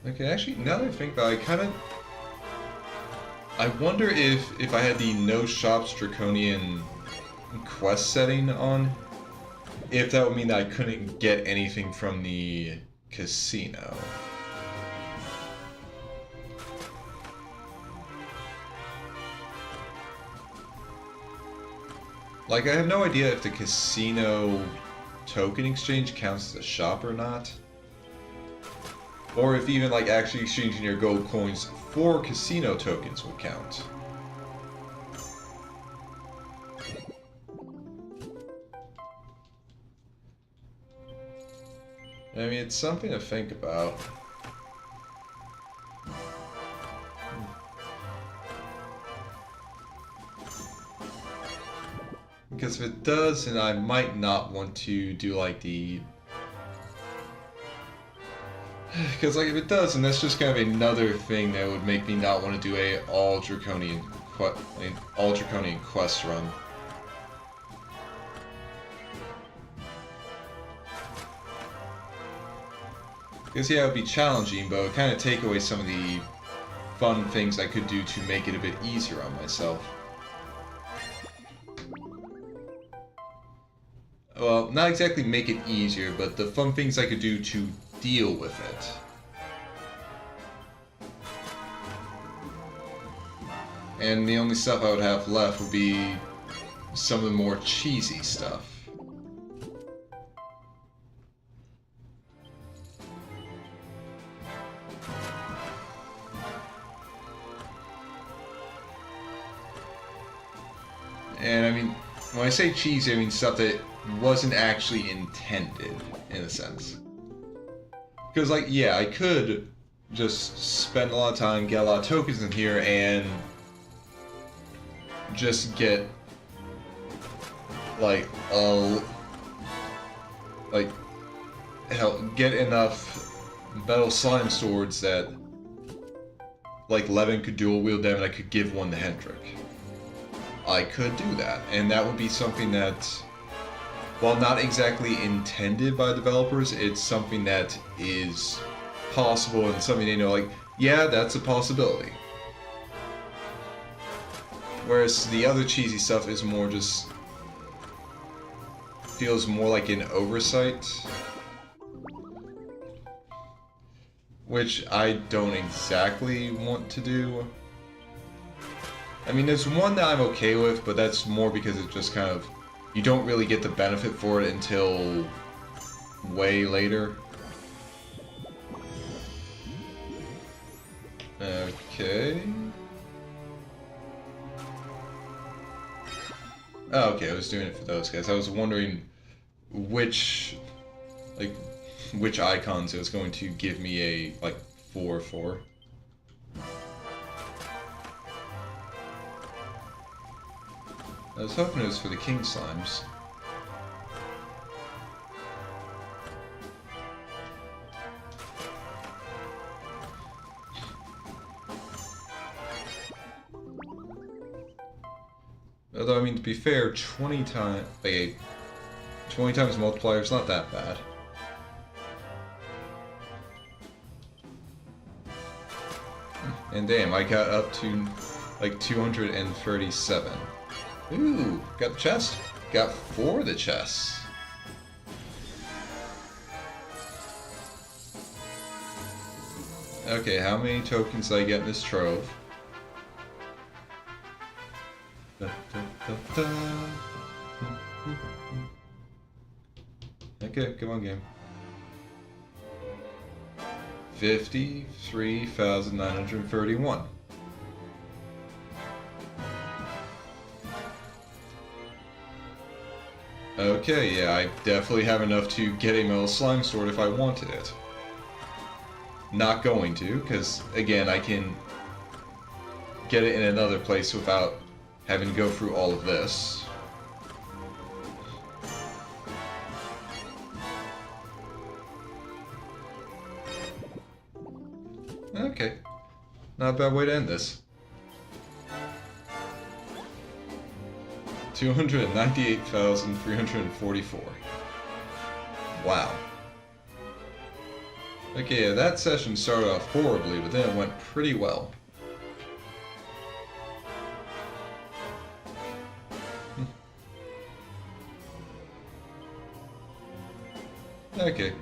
Okay, actually, now that I think about it, I wonder if I had the no shops draconian quest setting on, if that would mean that I couldn't get anything from the casino. Like, I have no idea if the casino token exchange counts as a shop or not. Or if even, like, actually exchanging your gold coins for casino tokens would count. I mean, it's something to think about. Because if it does, then I might not want to do like the... Because like if it does, then that's just kind of another thing that would make me not want to do a all draconian quest run. Because yeah, it would be challenging, but it would kind of take away some of the fun things I could do to make it a bit easier on myself. Well, not exactly make it easier, but the fun things I could do to deal with it. And the only stuff I would have left would be some of the more cheesy stuff. And I mean, when I say cheesy, I mean stuff that wasn't actually intended, in a sense. Because, like, yeah, I could just spend a lot of time, get a lot of tokens in here, and just get, like, hell, get enough metal slime swords that, like, Levin could dual wield them and I could give one to Hendrik. I could do that, and that would be something that, while not exactly intended by developers, it's something that is possible and something they know, like, yeah, that's a possibility. Whereas the other cheesy stuff is more just... feels more like an oversight. Which I don't exactly want to do. I mean, there's one that I'm okay with, but that's more because it just kind of... you don't really get the benefit for it until way later. Okay. Oh, okay, I was doing it for those guys. I was wondering which icons it was going to give me a, like, 4/4. I was hoping it was for the king slimes. Although, I mean, to be fair, 20 times, like a 20 times multiplier is not that bad. And damn, I got up to like 237. Ooh, got the chest. Got 4 of the chests. Okay, how many tokens did I get in this trove? Da, da, da, da. Okay, come on, game. 53,931. Okay, yeah, I definitely have enough to get a metal slime sword if I wanted it. Not going to, because, again, I can get it in another place without having to go through all of this. Okay. Not a bad way to end this. 298,344. Wow. Okay, yeah, that session started off horribly, but then it went pretty well. Okay.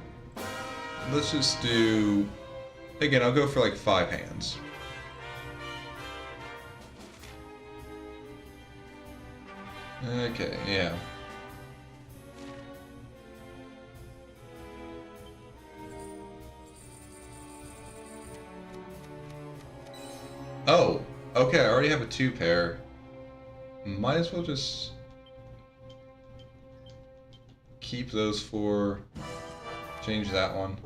Let's just do... Again, I'll go for like 5 hands. Okay, yeah. Oh, okay, I already have a 2 pair. Might as well just keep those 4. Change that one.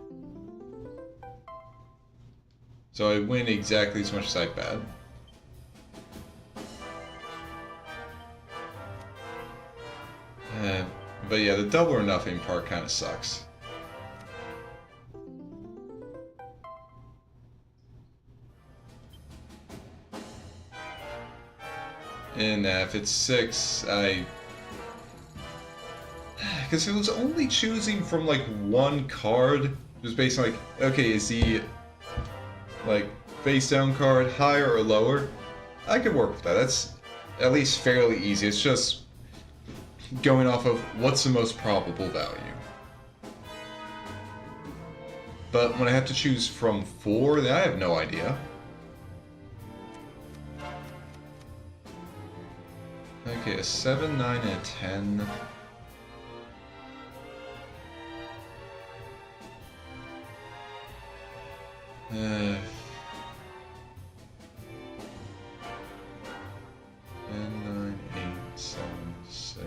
So I win exactly as much as I bet. But yeah, the double or nothing part kind of sucks. And if it's 6, because it was only choosing from like 1 card. It was based on like, okay, is the like face down card higher or lower? I could work with that. That's at least fairly easy. It's just going off of what's the most probable value. But when I have to choose from 4, then I have no idea. Okay, a 7, 9, and a 10. Uh, 10, 9, 8, 7, 6.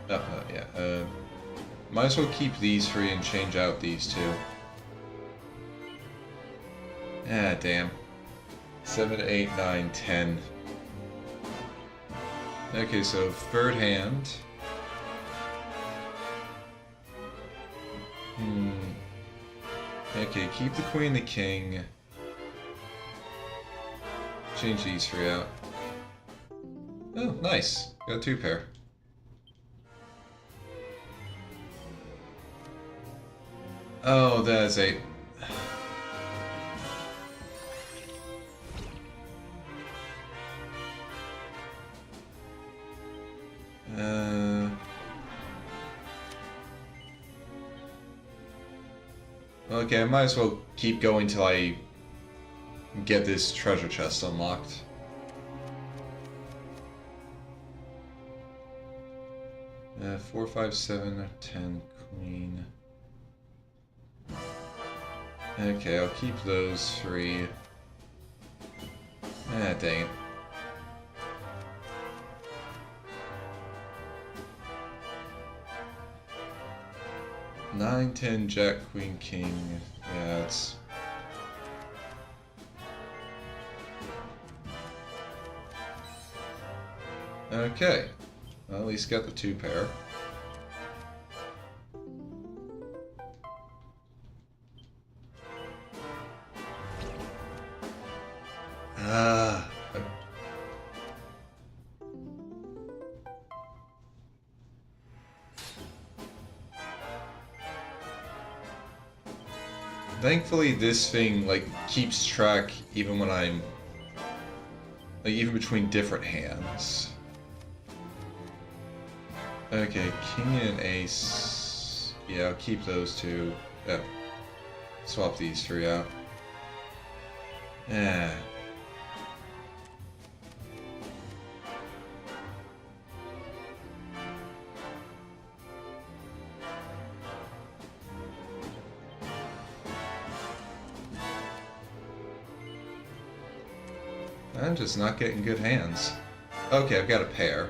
Yeah. Might as well keep these 3 and change out these 2. Ah, damn. 7, 8, 9, 10. Okay, so 3rd hand. Okay, keep the queen, the king. Change these 3 out. Oh, nice. Got a 2 pair. Oh, that is a... Okay, I might as well keep going till I get this treasure chest unlocked. Uh, 4, 5, 7, 10, queen. Okay, I'll keep those 3. Ah, dang it. Nine, 10, Jack, Queen, King. Yeah, it's... Okay. Well, at least got the 2 pair. Ah. Thankfully, this thing, like, keeps track even when I'm... like, even between different hands. Okay, king and ace... yeah, I'll keep those 2. Yeah. Swap these 3 out. Yeah. I'm just not getting good hands. Okay, I've got a pair.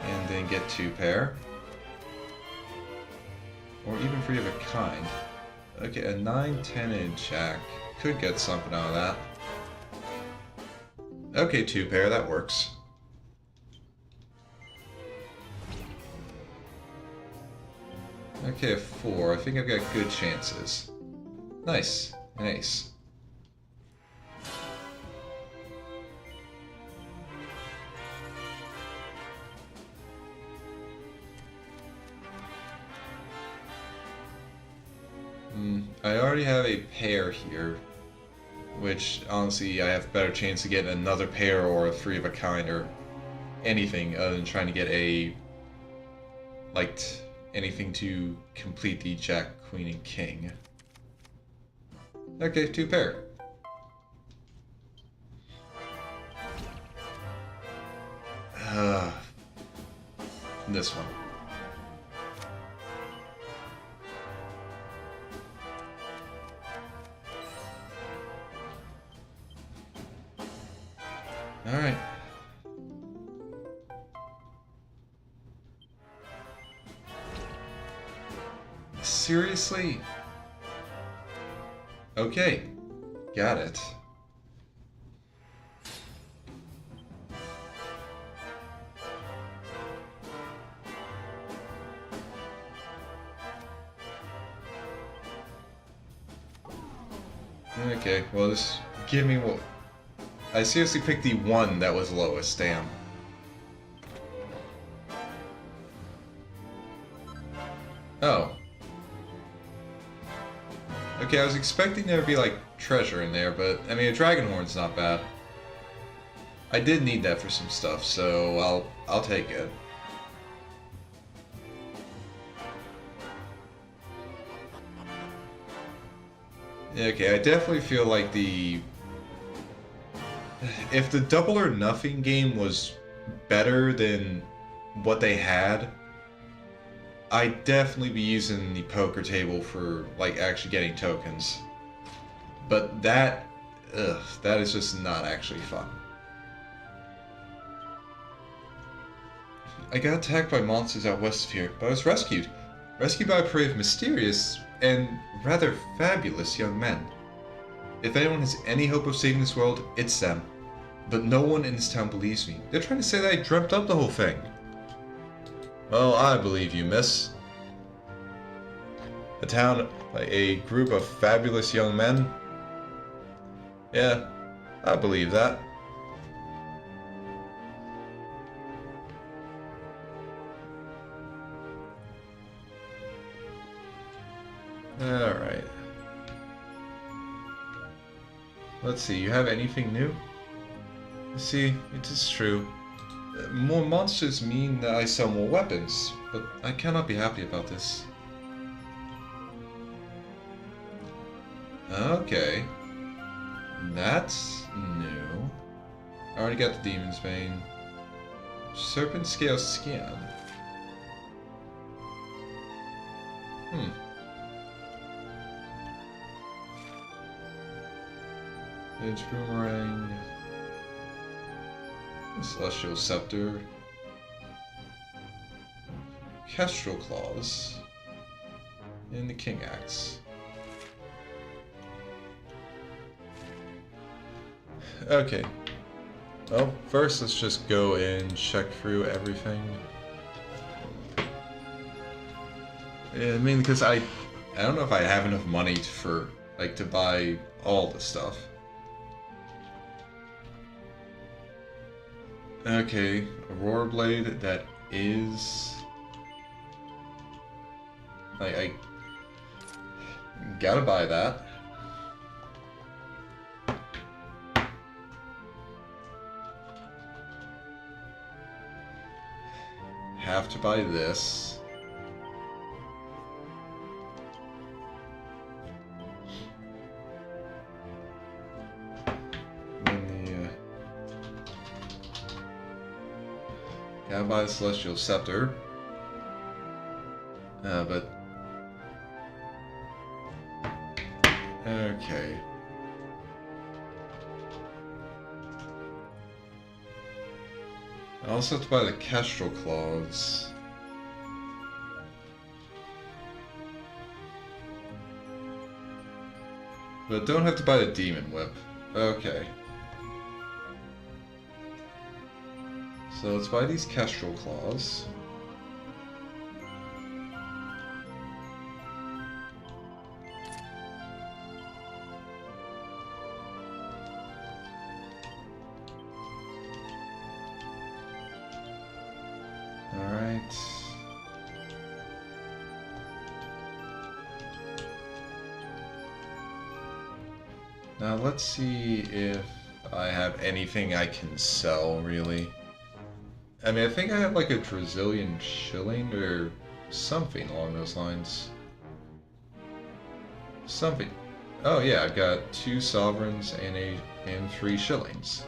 And then get 2 pair. Or even 3 of a kind. Okay, a 9, 10, and jack. Could get something out of that. Okay, 2 pair, that works. Okay, a 4. I think I've got good chances. Nice. An ace. I already have a pair here, which honestly I have better chance of getting another pair or a 3 of a kind or anything other than trying to get a anything to complete the jack, queen, and king. Okay, 2 pair. This one. Alright. Seriously? Okay. Got it. Okay, well just give me what... I seriously picked the 1 that was lowest, damn. Oh. Okay, I was expecting there to be, like, treasure in there, but, I mean, a dragon horn's not bad. I did need that for some stuff, so I'll take it. Okay, I definitely feel like if the double or nothing game was better than what they had, I'd definitely be using the poker table for, like, actually getting tokens. But that is just not actually fun. I got attacked by monsters out west of here, but I was rescued. Rescued by a parade of mysterious and rather fabulous young men. If anyone has any hope of saving this world, it's them. But no one in this town believes me. They're trying to say that I dreamt up the whole thing. Well, I believe you, miss. A town, a group of fabulous young men? Yeah, I believe that. Alright. Let's see, you have anything new? See, it is true. More monsters mean that I sell more weapons, but I cannot be happy about this. Okay. That's new. I already got the Demon's Bane. Serpent Scale Skin. Edge Boomerang. Celestial Scepter. Kestrel Claws. And the King Axe. Okay. Well, first let's just go and check through everything. I mean, because I don't know if I have enough money for, like, to buy all the stuff. Okay, Aurora Blade, that is... I gotta buy that. Have to buy this. Gotta buy the Celestial Scepter. But... Okay. I also have to buy the Kestrel Claws. But don't have to buy the Demon Whip. Okay. So let's buy these Kestrel Claws. Alright. Now let's see if I have anything I can sell, really. I mean, I think I have like a Brazilian shilling or something along those lines. Something. Oh yeah, I've got 2 sovereigns and 3 shillings.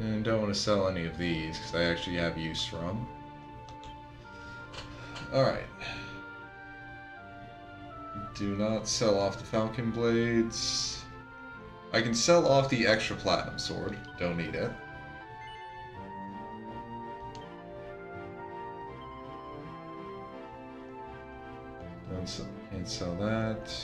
And don't want to sell any of these because I actually have use for them. Alright. Do not sell off the Falcon Blades. I can sell off the extra Platinum Sword. Don't need it. Can't sell that.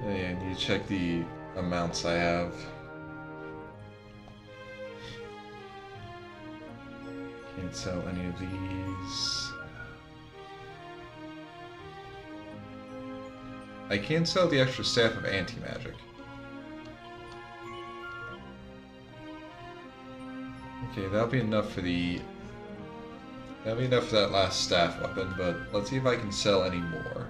Yeah, I need to check the amounts I have. Can't sell any of these. I can sell the extra Staff of Anti-Magic. Okay, that'll be enough for the... That'll be enough for that last staff weapon, but let's see if I can sell any more.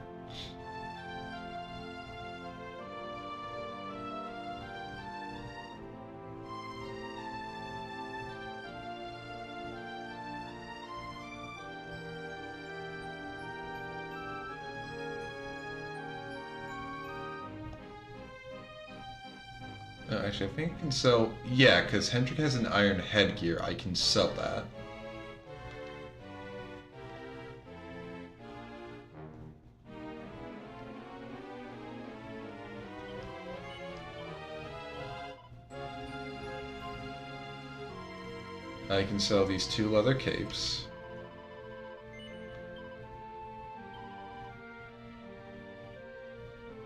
Actually, I think I can sell... Yeah, because Hendrik has an iron headgear. I can sell that. I can sell these 2 leather capes.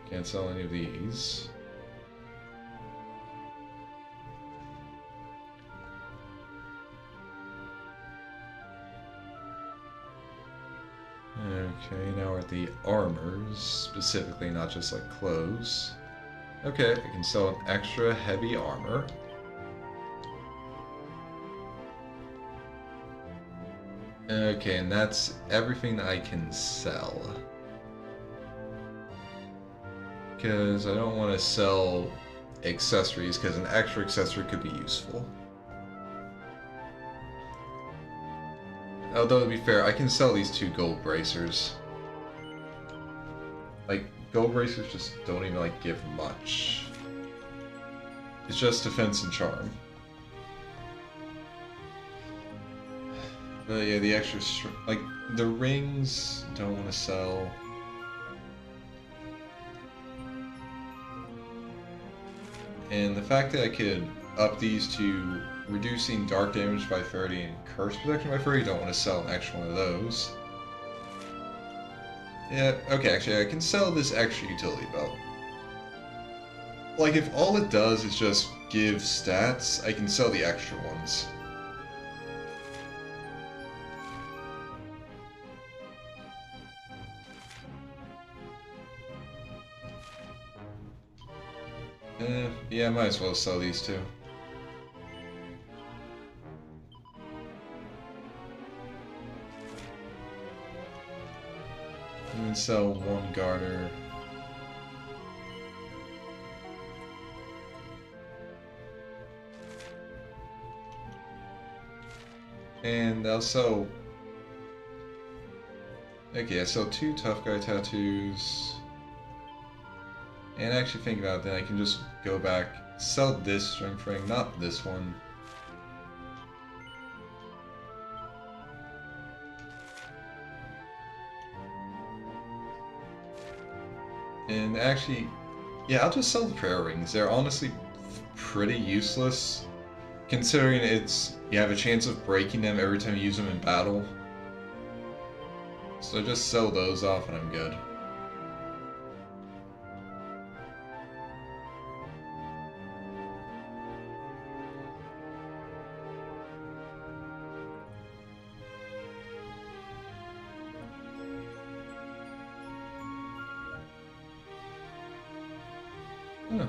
Can't sell any of these. Okay, now we're at the armors, specifically, not just like clothes. Okay, I can sell an extra heavy armor. Okay, and that's everything I can sell. Because I don't want to sell accessories, because an extra accessory could be useful. Although, to be fair, I can sell these 2 gold bracers. Like, gold bracers just don't even, like, give much. It's just defense and charm. Yeah, the extra like the rings don't want to sell. And the fact that I could up these to reducing dark damage by 30 and curse protection by 30, don't want to sell an extra one of those. Yeah, okay, actually I can sell this extra utility belt. Like if all it does is just give stats, I can sell the extra ones. Yeah, I might as well sell these two. And then sell one garter. And I'll sell... Okay, I sell 2 tough guy tattoos. And actually think about it, then I can just go back, sell this strength ring, not this one. And actually, yeah, I'll just sell the prayer rings. They're honestly pretty useless, considering you have a chance of breaking them every time you use them in battle. So just sell those off and I'm good. Huh.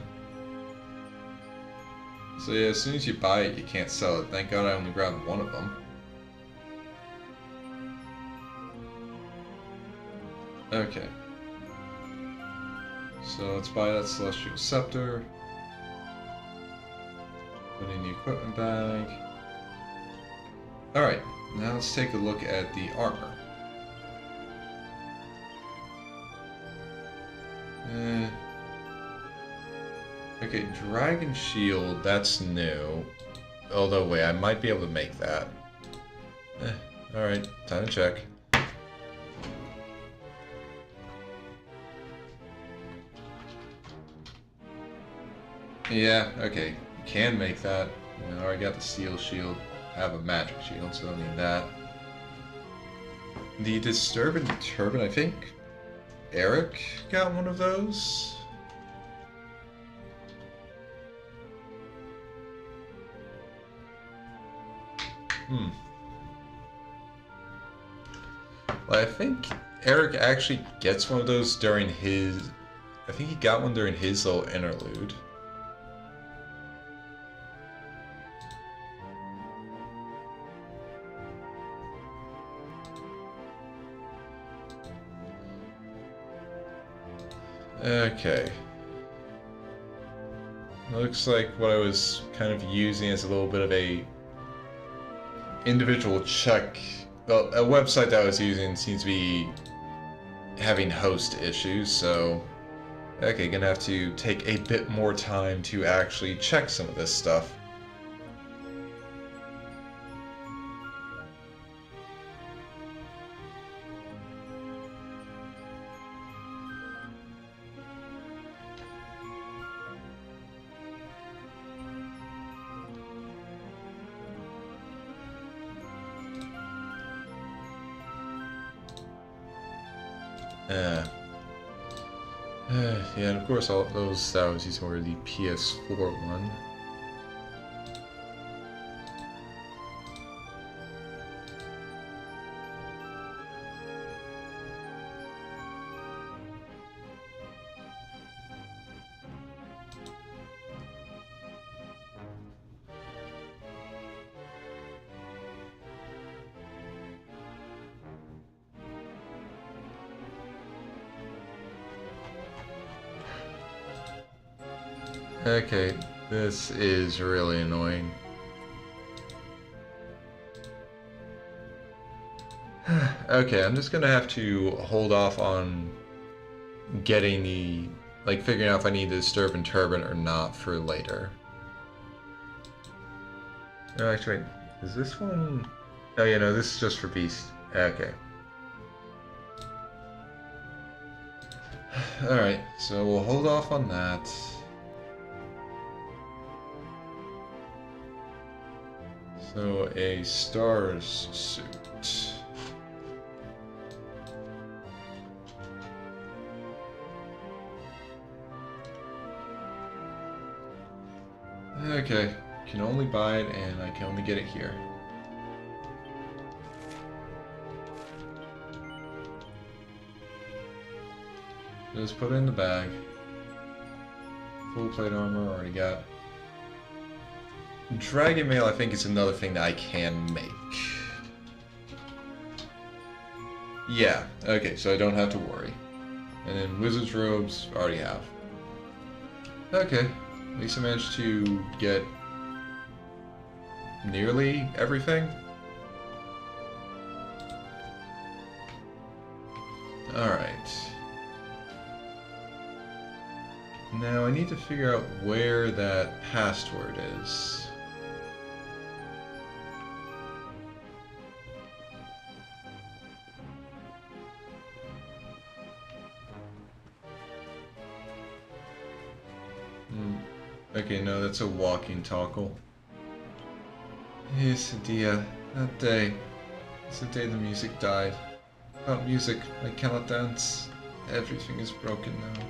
So yeah, as soon as you buy it, you can't sell it. Thank God I only grabbed one of them. Okay. So let's buy that Celestial Scepter. Put in the equipment bag. Alright, now let's take a look at the armor. Okay, Dragon Shield, that's new. Although, wait, I might be able to make that. Alright, time to check. Yeah, okay, you can make that. I already got the Steel Shield. I have a Magic Shield, so I don't need that. The Disturbing Turban, I think Eric got one of those. Well, I think Eric actually gets one of those during his... I think he got one during his little interlude. Okay. Looks like what I was kind of using as a little bit of a individual check. Well, a website that I was using seems to be having host issues, so okay, gonna have to take a bit more time to actually check some of this stuff. Yeah, and of course all those that I was using were the PS4 one. Okay, this is really annoying. Okay, I'm just gonna have to hold off on getting the... like, figuring out if I need the Disturbing Turban or not for later. No, actually, wait, is this one... Oh yeah, no, this is just for beast. Okay. Alright, so we'll hold off on that. So, a Stars suit. Okay, can only buy it and I can only get it here. Just put it in the bag. Full plate armor, already got. Dragon mail, I think, is another thing that I can make. Yeah, okay, so I don't have to worry. And then wizard's robes, already have. Okay, at least I managed to get nearly everything. Alright. Now I need to figure out where that password is. Okay, no, that's a walking toggle. Yes, dear. That day. It's the day the music died. Without music, I cannot dance. Everything is broken now.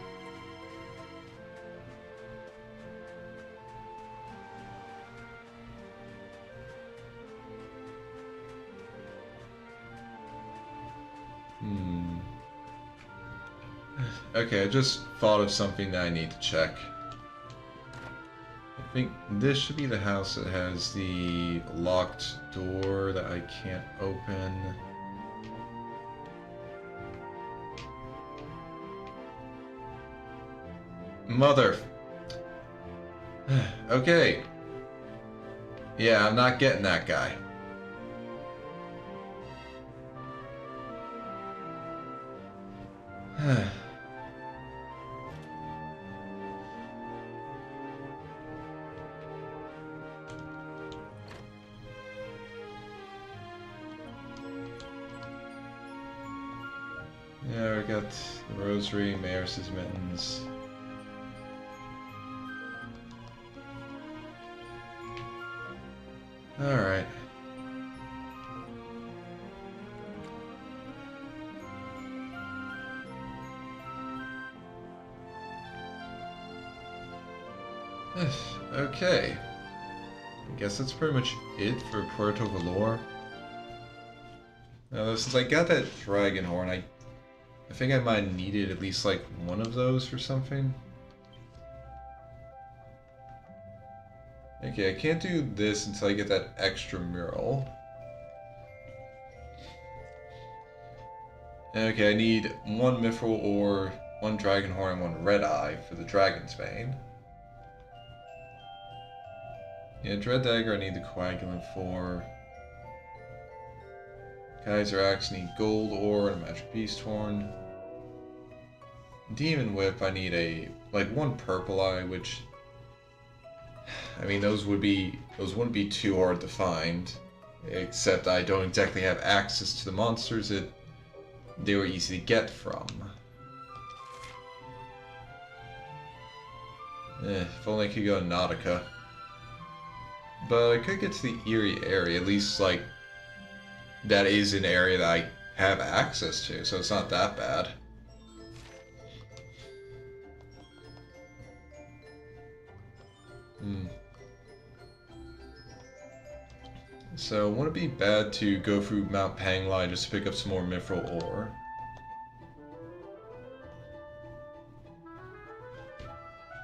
Okay, I just thought of something that I need to check. I think this should be the house that has the locked door that I can't open. Mother. Okay. Yeah, I'm not getting that guy. Yeah, we got the rosary, Mayor's mittens. Alright. Okay. I guess that's pretty much it for Puerto Valor. Now, since I got that dragon horn, I think I might have needed at least like one of those for something. Okay, I can't do this until I get that extra mural. Okay, I need one mithril ore, one dragon horn, and one red eye for the dragon's bane. Yeah, dread dagger I need the coagulant for. Kaiser axe need gold ore and a magic beast horn. Demon whip I need one purple eye, which I mean those wouldn't be too hard to find, except I don't exactly have access to the monsters that they were easy to get from. If only I could go to Nautica. But I could get to the Erie area, at least like that is an area that I have access to, so it's not that bad. So, wouldn't it be bad to go through Mount Panglai just to pick up some more mithril ore?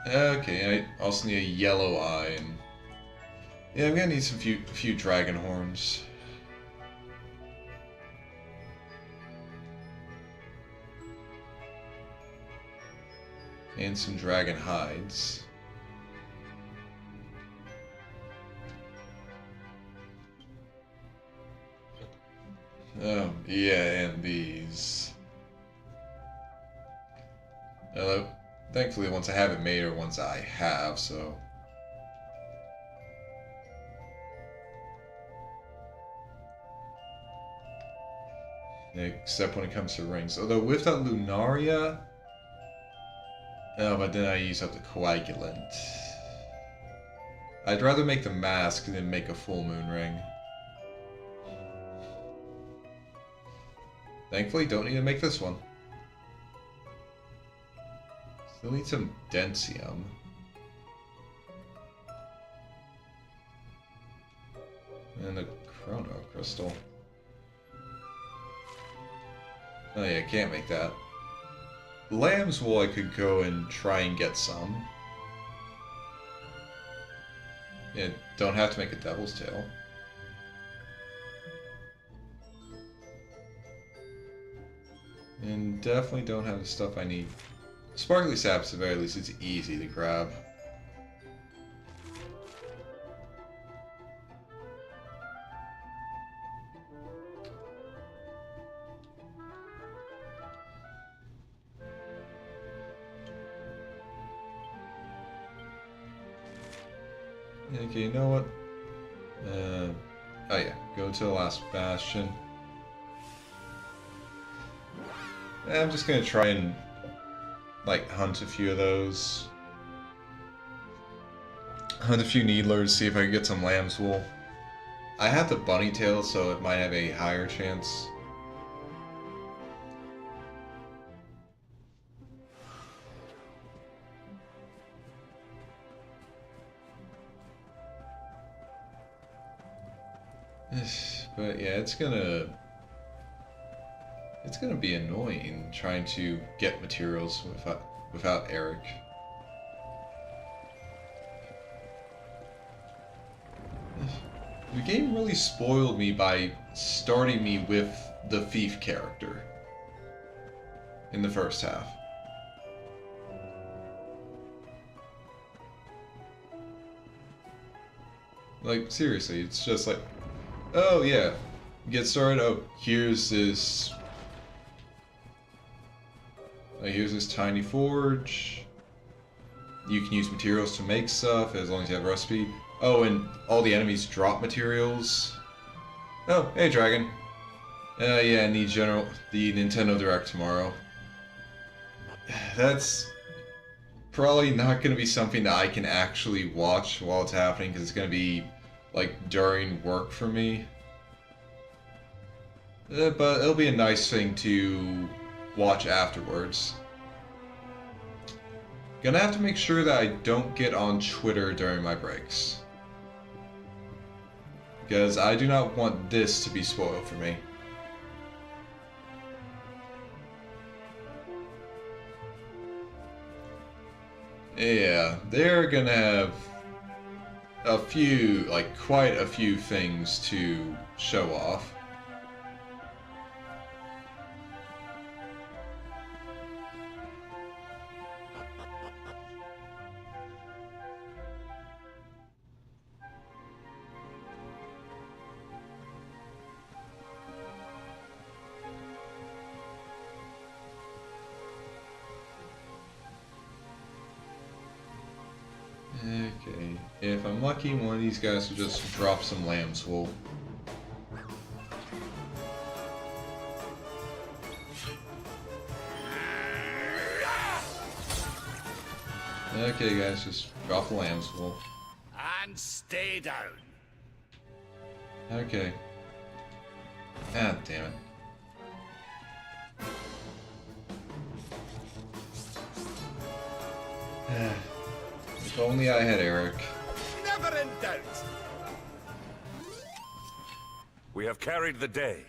Okay, I also need a yellow eye, and yeah, I'm gonna need some few dragon horns. And some dragon hides. Oh, yeah, and these. Thankfully, ones I haven't made are ones I have, so. Except when it comes to rings. Although with that Lunaria... Oh, but then I use up the Coagulant. I'd rather make the mask than make a full moon ring. Thankfully, don't need to make this one. Still need some Dentium. And a Chrono Crystal. Oh yeah, can't make that. Lamb's Wool I could go and try and get some. Yeah, don't have to make a Devil's Tail. And definitely don't have the stuff I need. Sparkly Saps, at the very least, it's easy to grab. Okay, you know what? Oh yeah, go to the last bastion. I'm just gonna try and, like, hunt a few of those. Hunt a few Needlers, see if I can get some Lamb's Wool. I have the Bunny Tail, so it might have a higher chance. But yeah, it's gonna be annoying trying to get materials without Eric. The game really spoiled me by starting me with the thief character in the first half. Like, seriously, it's just like, oh yeah, get started, oh, here's this tiny forge. You can use materials to make stuff as long as you have a recipe. Oh, and all the enemies drop materials. Oh, hey Dragon. Yeah, I need the Nintendo Direct tomorrow. That's probably not going to be something that I can actually watch while it's happening, because it's going to be, like, during work for me. But it'll be a nice thing to watch afterwards. Gonna have to make sure that I don't get on Twitter during my breaks, because I do not want this to be spoiled for me. Yeah, they're gonna have a few, like, quite a few things to show off. Okay, if I'm lucky, one of these guys will just drop some Lamb's Wool. Okay guys, just drop the Lamb's Wool. And stay down. Okay. Ah, damn it. If only I had Eric. Never in doubt. We have carried the day.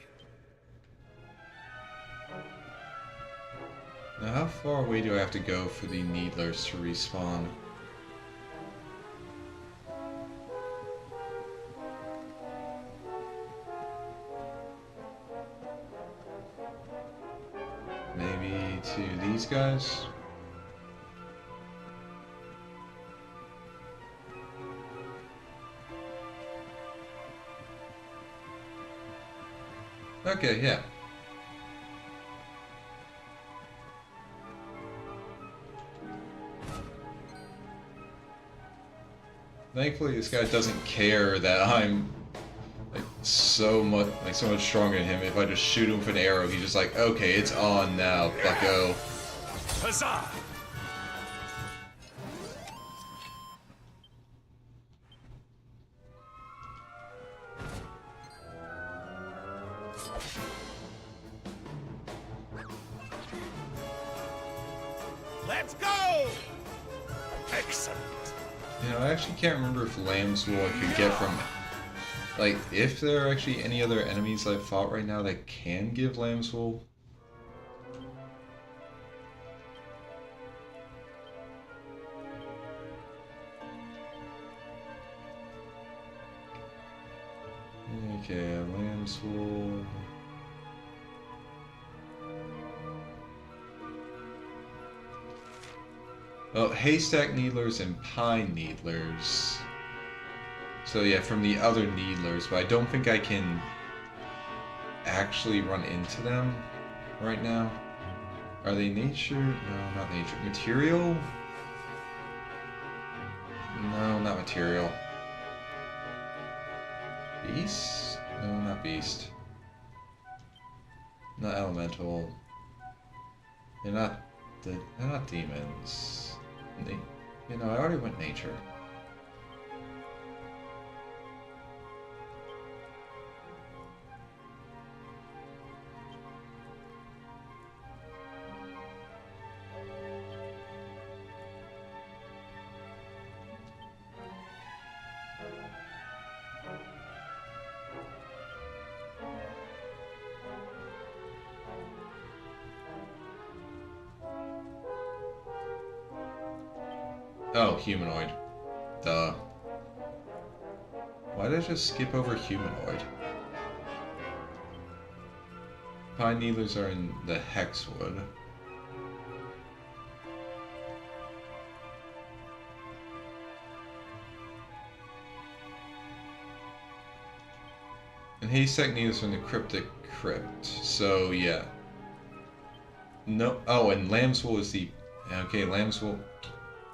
Now, how far away do I have to go for the Needlers to respawn? Maybe to these guys? Okay, yeah. Thankfully, this guy doesn't care that I'm, like, so much stronger than him. If I just shoot him with an arrow, he's just like, okay, it's on now, bucko. Huzzah! Let's go! Excellent. You know, I actually can't remember if Lambswool I could get from... Like, if there are actually any other enemies I've fought right now that can give Lambswool. Okay, Lambswool... Oh, haystack needlers and pine needlers. So yeah, from the other needlers, but I don't think I can actually run into them right now. Are they nature? No, not nature. Material? No, not material. Beast? No, not beast. Not elemental. They're not demons. You know, I already went nature. Oh, humanoid. Duh. Why did I just skip over humanoid? Pine needlers are in the hexwood. And haystack needlers are in the cryptic crypt. So yeah. No. Oh, and Lambswool is the. Okay, Lambswool.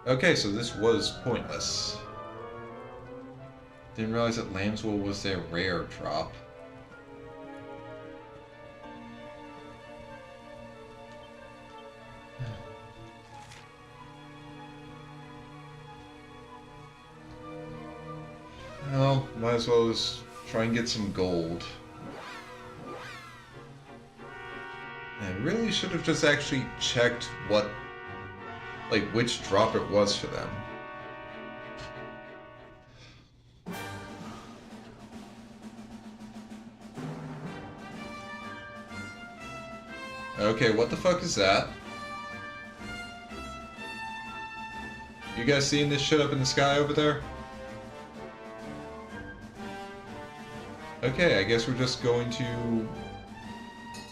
Okay, so this was pointless. Didn't realize that Lambswool was their rare drop. Well, might as well just try and get some gold. I really should have just actually checked what, like, which drop it was for them. Okay, what the fuck is that? You guys seeing this shit up in the sky over there? Okay, I guess we're just going to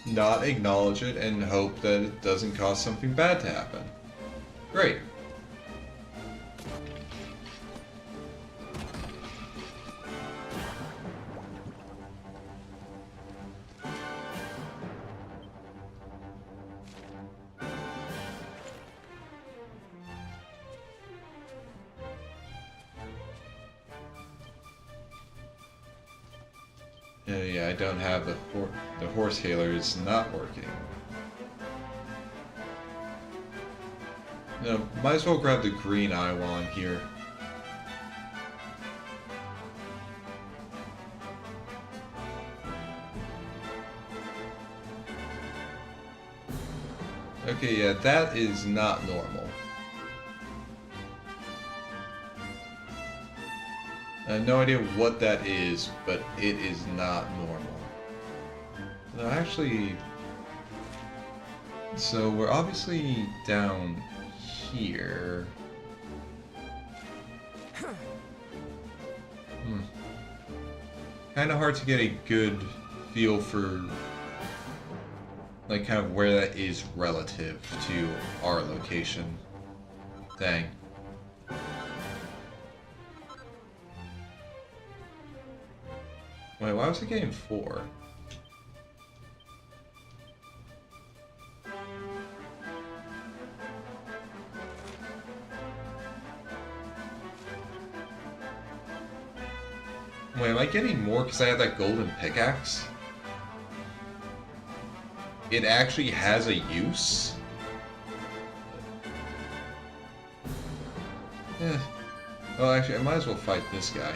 not acknowledge it and hope that it doesn't cause something bad to happen. Great. Yeah, I don't have the horse hailer is not working. No, might as well grab the green eye while I'm here. Okay, yeah, that is not normal. I have no idea what that is, but it is not normal. No, actually... So, we're obviously down here. Kind of hard to get a good feel for, like, kind of where that is relative to our location. Dang. Wait, why was it getting 4? Wait, am I getting more because I have that golden pickaxe? It actually has a use? Eh. Well, actually, I might as well fight this guy.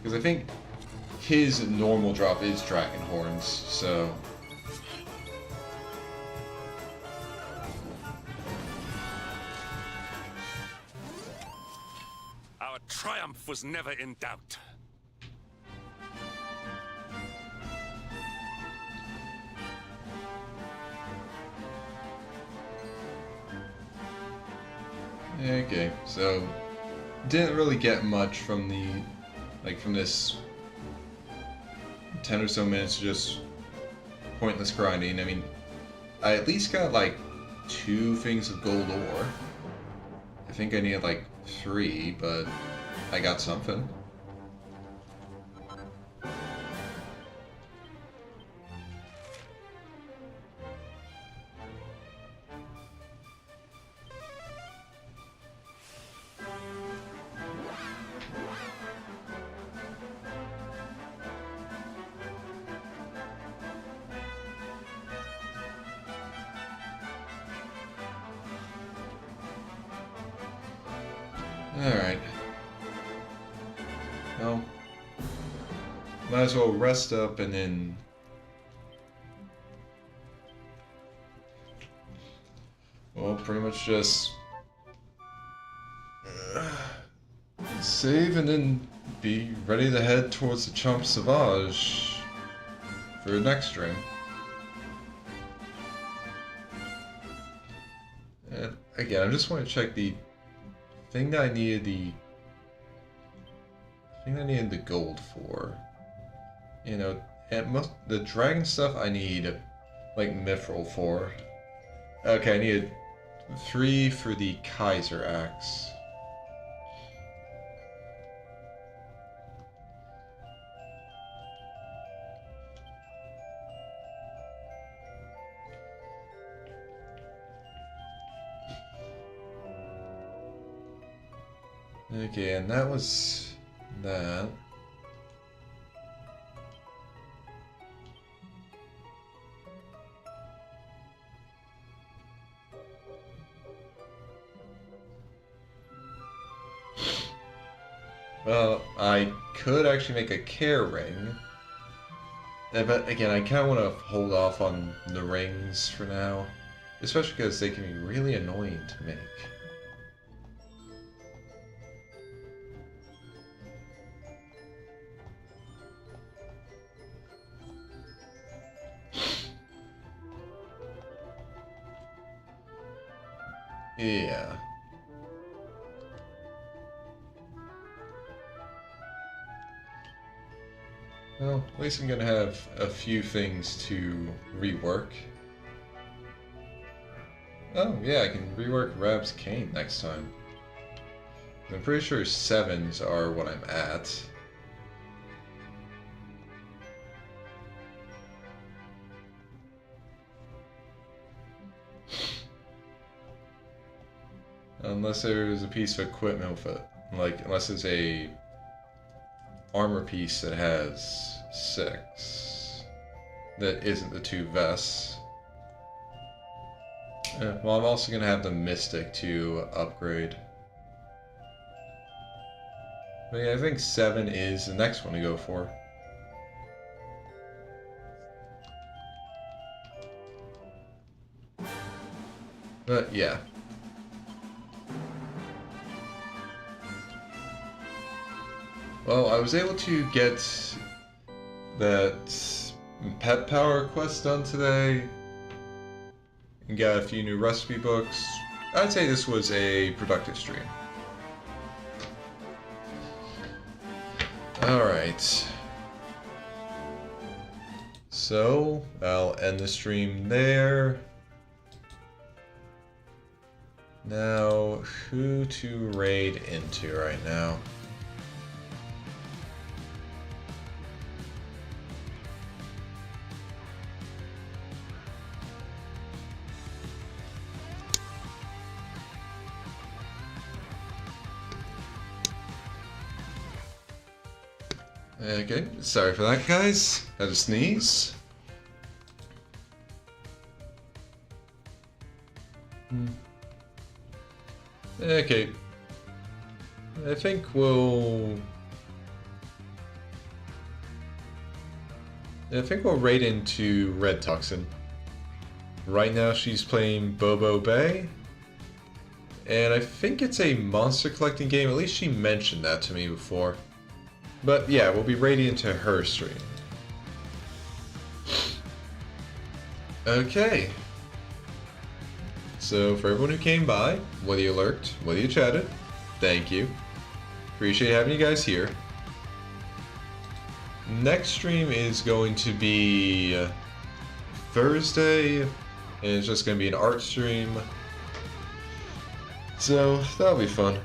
Because I think his normal drop is dragon horns, so... Our triumph was never in doubt. Okay, so didn't really get much from the, from this 10 or so minutes of just pointless grinding. I mean, I at least got like 2 things of gold ore. I think I needed like 3, but I got something. Alright. Well, might as well rest up and then... Well, pretty much just... save and then be ready to head towards the Chomp Sauvage for the next stream. And again, I just want to check the thing that I needed the gold for. You know, and the dragon stuff I need like mithril for. Okay, I needed 3 for the Kaiser axe. Okay, and that was that. Well, I could actually make a care ring. But again, I kind of want to hold off on the rings for now. Especially because they can be really annoying to make. Yeah. Well, at least I'm gonna have a few things to rework. Oh, yeah, I can rework Rab's cane next time. I'm pretty sure 7s are what I'm at. Unless there's a piece of equipment with it. Like, unless it's a armor piece that has 6. That isn't the 2 vests. Well, I'm also going to have the Mystic to upgrade. But yeah, I think 7 is the next one to go for. But yeah. Well, I was able to get that pet power quest done today. And got a few new recipe books. I'd say this was a productive stream. Alright. So, I'll end the stream there. Now, who to raid into right now? Okay, sorry for that, guys. Had to sneeze. Okay. I think we'll raid into Red Toxin. Right now she's playing Bobo Bay. And I think it's a monster collecting game. At least she mentioned that to me before. But yeah, we'll be raiding into her stream. Okay. So for everyone who came by, whether you lurked, whether you chatted, thank you. Appreciate having you guys here. Next stream is going to be Thursday, and it's just going to be an art stream. So that'll be fun.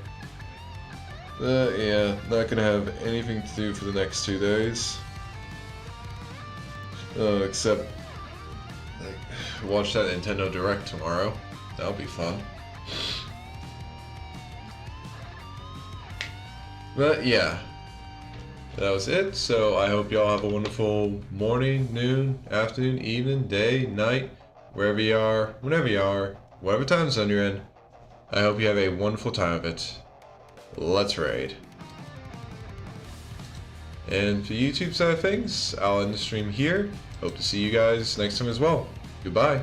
Yeah, not going to have anything to do for the next 2 days. Except like, watch that Nintendo Direct tomorrow. That'll be fun. But yeah, that was it. So I hope y'all have a wonderful morning, noon, afternoon, evening, day, night, wherever you are, whenever you are, whatever time zone you're in. I hope you have a wonderful time of it. Let's raid. And for the YouTube side of things, I'll end the stream here. Hope to see you guys next time as well. Goodbye.